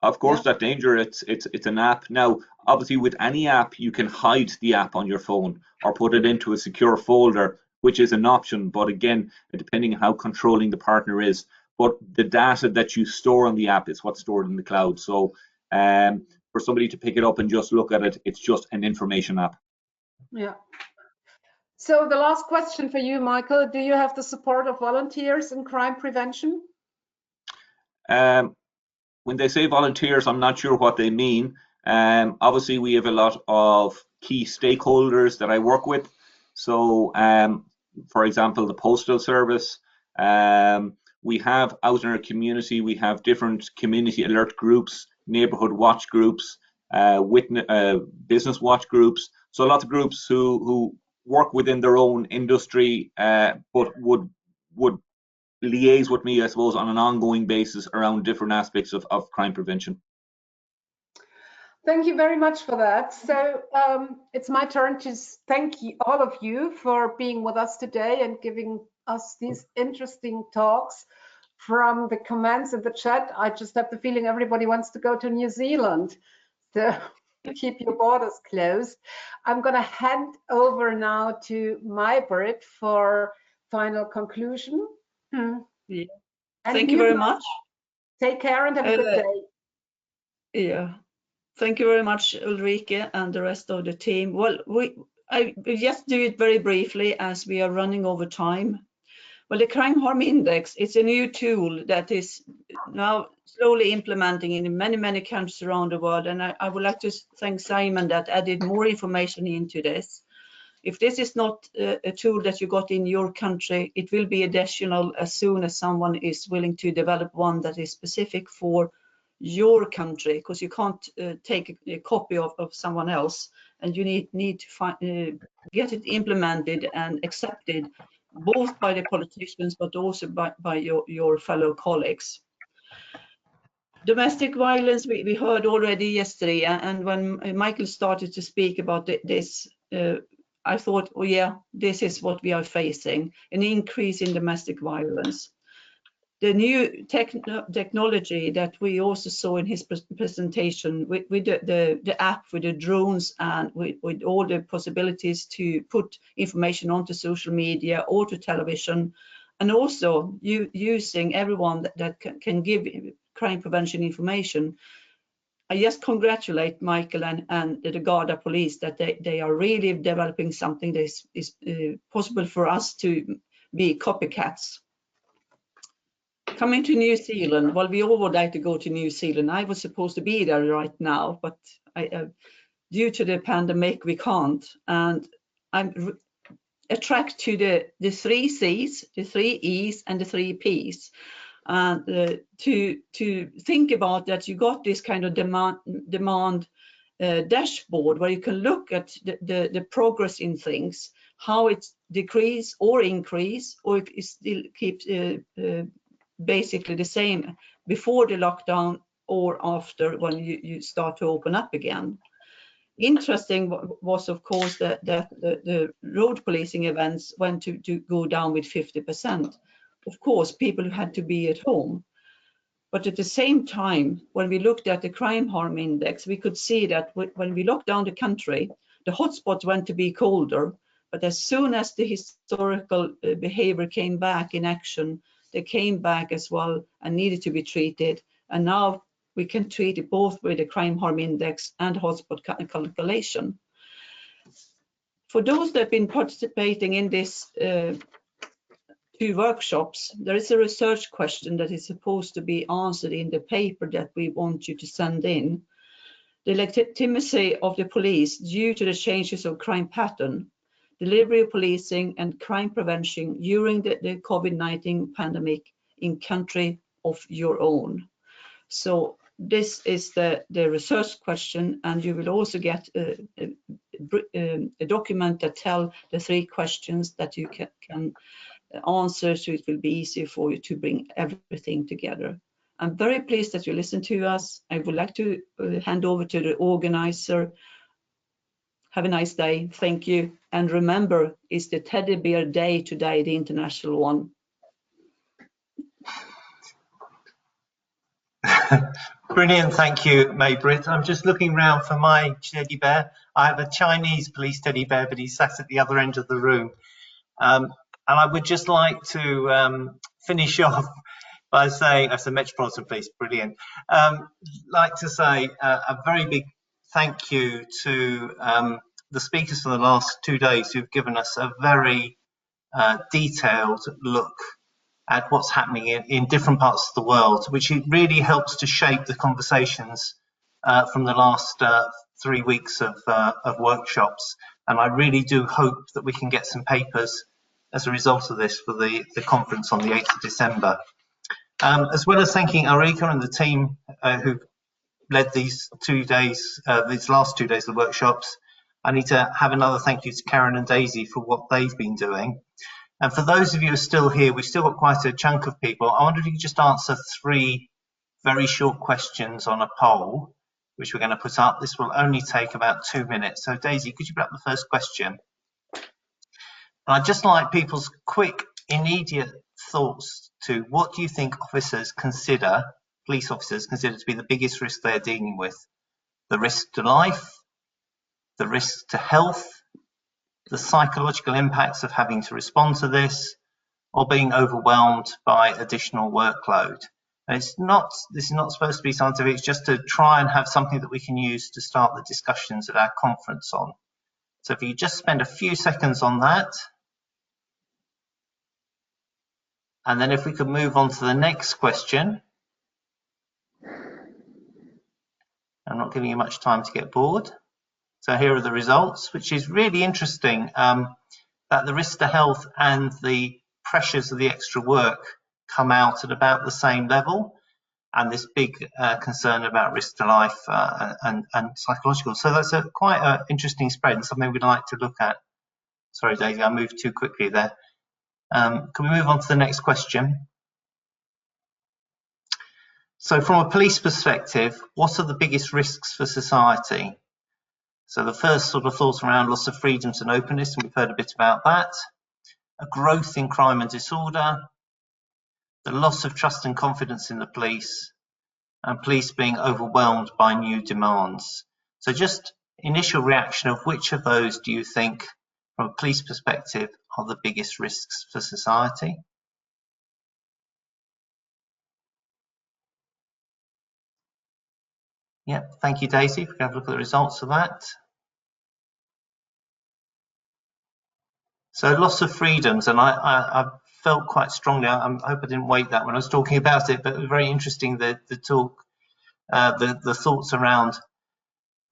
Of course, Yeah. that danger. It's an app. Now, obviously, with any app, you can hide the app on your phone or put it into a secure folder, which is an option. But again, depending on how controlling the partner is. But the data that you store on the app is what's stored in the cloud. So for somebody to pick it up and just look at it, it's just an information app. Yeah. So the last question for you, Michael, do you have the support of volunteers in crime prevention? When they say volunteers, I'm not sure what they mean. Obviously, we have a lot of key stakeholders that I work with. So, for example, the Postal Service. We have out in our community, we have different community alert groups, neighbourhood watch groups, business watch groups. So lots of groups who work within their own industry, but would liaise with me, I suppose, on an ongoing basis around different aspects of crime prevention. Thank you very much for that. So it's my turn to thank all of you for being with us today and giving us these interesting talks. From the comments in the chat, I just have the feeling everybody wants to go to New Zealand. So keep your borders closed. I'm going to hand over now to May-Britt for final conclusion. Yeah. Thank you very much. Take care and have a good day. Yeah. Thank you very much, Ulrike and the rest of the team. Well, I just do it very briefly as we are running over time. Well, the Crime Harm Index, it's a new tool that is now slowly implementing in many, many countries around the world. And I would like to thank Simon that added more information into this. If this is not a tool that you got in your country, it will be additional as soon as someone is willing to develop one that is specific for your country, because you can't take a copy of someone else, and you need to get it implemented and accepted both by the politicians but also by your fellow colleagues. Domestic violence, we heard already yesterday, and when Michael started to speak about this, I thought, oh yeah, this is what we are facing, an increase in domestic violence. The new technology that we also saw in his presentation with the app, with the drones and with all the possibilities to put information onto social media or to television, and also using everyone that can give crime prevention information. I just congratulate Michael and the Garda police that they are really developing something that is possible for us to be copycats. Coming to New Zealand, well, we all would like to go to New Zealand. I was supposed to be there right now, but due to the pandemic, we can't. And I'm attract to the 3 C's, the 3 E's, and the 3 P's. And to think about that, you got this kind of demand dashboard where you can look at the progress in things, how it's decrease or increase, or it still keeps basically the same before the lockdown or after, when you start to open up again. Interesting was, of course, that the road policing events went to go down with 50%. Of course, people had to be at home. But at the same time, when we looked at the crime harm index, we could see that when we locked down the country, the hotspots went to be colder. But as soon as the historical behavior came back in action, they came back as well and needed to be treated. And now we can treat it both with the crime harm index and hotspot calculation. For those that have been participating in this 2 workshops, there is a research question that is supposed to be answered in the paper that we want you to send in. The legitimacy of the police due to the changes of crime pattern, delivery of policing and crime prevention during the COVID-19 pandemic in country of your own. So this is the research question, and you will also get a document that tell the 3 questions that you can answer, so it will be easier for you to bring everything together. I'm very pleased that you listened to us. I would like to hand over to the organizer. Have a nice day. Thank you. And remember, it's the Teddy Bear Day today, the international one. Brilliant, thank you, May-Britt. I'm just looking around for my teddy bear. I have a Chinese police teddy bear, but he's sat at the other end of the room. And I would just like to finish off by saying, that's the Metropolitan Police, brilliant. Like to say a very big thank you to the speakers for the last 2 days who've given us a very detailed look at what's happening in different parts of the world, which really helps to shape the conversations from the last 3 weeks of workshops. And I really do hope that we can get some papers as a result of this for the conference on the 8th of December. As well as thanking Ulrika and the team who led these 2 days, these last 2 days of the workshops, I need to have another thank you to Karen and Daisy for what they've been doing. And for those of you who are still here, we've still got quite a chunk of people. I wonder if you could just answer 3 very short questions on a poll, which we're going to put up. This will only take about 2 minutes. So Daisy, could you put up the first question? And I'd just like people's quick, immediate thoughts to what do you think officers consider, police officers consider to be the biggest risk they're dealing with? The risk to life, the risk to health, the psychological impacts of having to respond to this, or being overwhelmed by additional workload. And this is not supposed to be scientific, it's just to try and have something that we can use to start the discussions at our conference on. So if you just spend a few seconds on that, and then if we could move on to the next question. I'm not giving you much time to get bored. So here are the results, which is really interesting, that the risk to health and the pressures of the extra work come out at about the same level, and this big concern about risk to life and psychological. So that's quite an interesting spread and something we'd like to look at. Sorry, Daisy, I moved too quickly there. Can we move on to the next question? So from a police perspective, what are the biggest risks for society? So the first sort of thought around loss of freedoms and openness, and we've heard a bit about that. A growth in crime and disorder, the loss of trust and confidence in the police, and police being overwhelmed by new demands. So just initial reaction of which of those do you think, from a police perspective, are the biggest risks for society? Yeah, thank you, Daisy. If we can have a look at the results of that. So loss of freedoms, and I felt quite strongly, I hope I didn't wait that when I was talking about it, but it was very interesting the talk, the thoughts around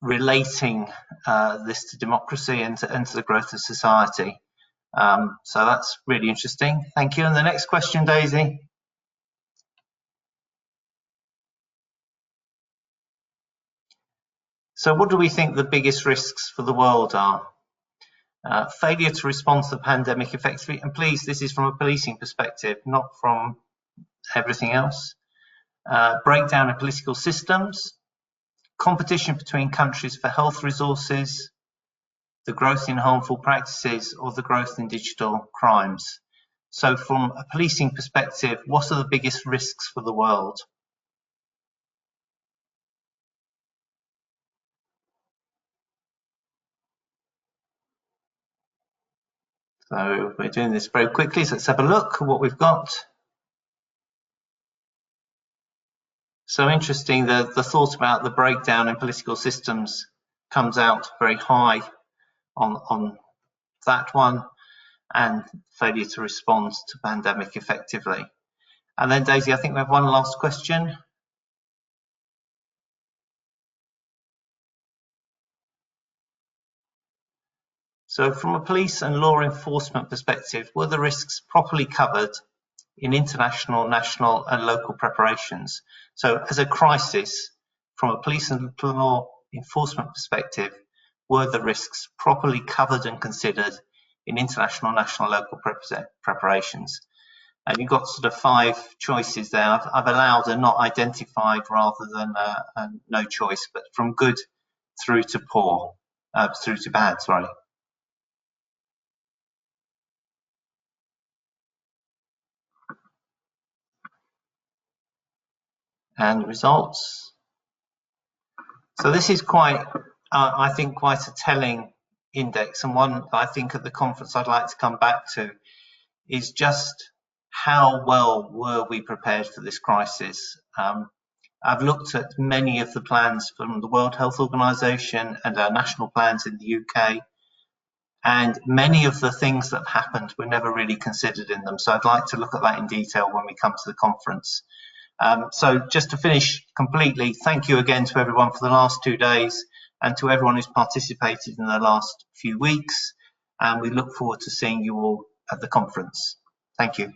relating this to democracy and to the growth of society. So that's really interesting. Thank you. And the next question, Daisy. So what do we think the biggest risks for the world are? Failure to respond to the pandemic effectively, and please, this is from a policing perspective, not from everything else. Breakdown of political systems, competition between countries for health resources, the growth in harmful practices, or the growth in digital crimes. So from a policing perspective, what are the biggest risks for the world? So we're doing this very quickly, so let's have a look at what we've got. So interesting, the thought about the breakdown in political systems comes out very high on that one, and failure to respond to pandemic effectively. And then Daisy, I think we have one last question. So from a police and law enforcement perspective, were the risks properly covered in international, national and local preparations? So as a crisis, from a police and law enforcement perspective, were the risks properly covered and considered in international, national, local preparations? And you've got sort of 5 choices there. I've allowed a not identified rather than a no choice, but from good through to poor, through to bad, sorry. And results. So this is quite, I think, quite a telling index, and one I think at the conference I'd like to come back to is just how well were we prepared for this crisis. I've looked at many of the plans from the World Health Organization and our national plans in the UK, and many of the things that happened were never really considered in them. So I'd like to look at that in detail when we come to the conference. So just to finish completely, thank you again to everyone for the last 2 days and to everyone who's participated in the last few weeks. And we look forward to seeing you all at the conference. Thank you.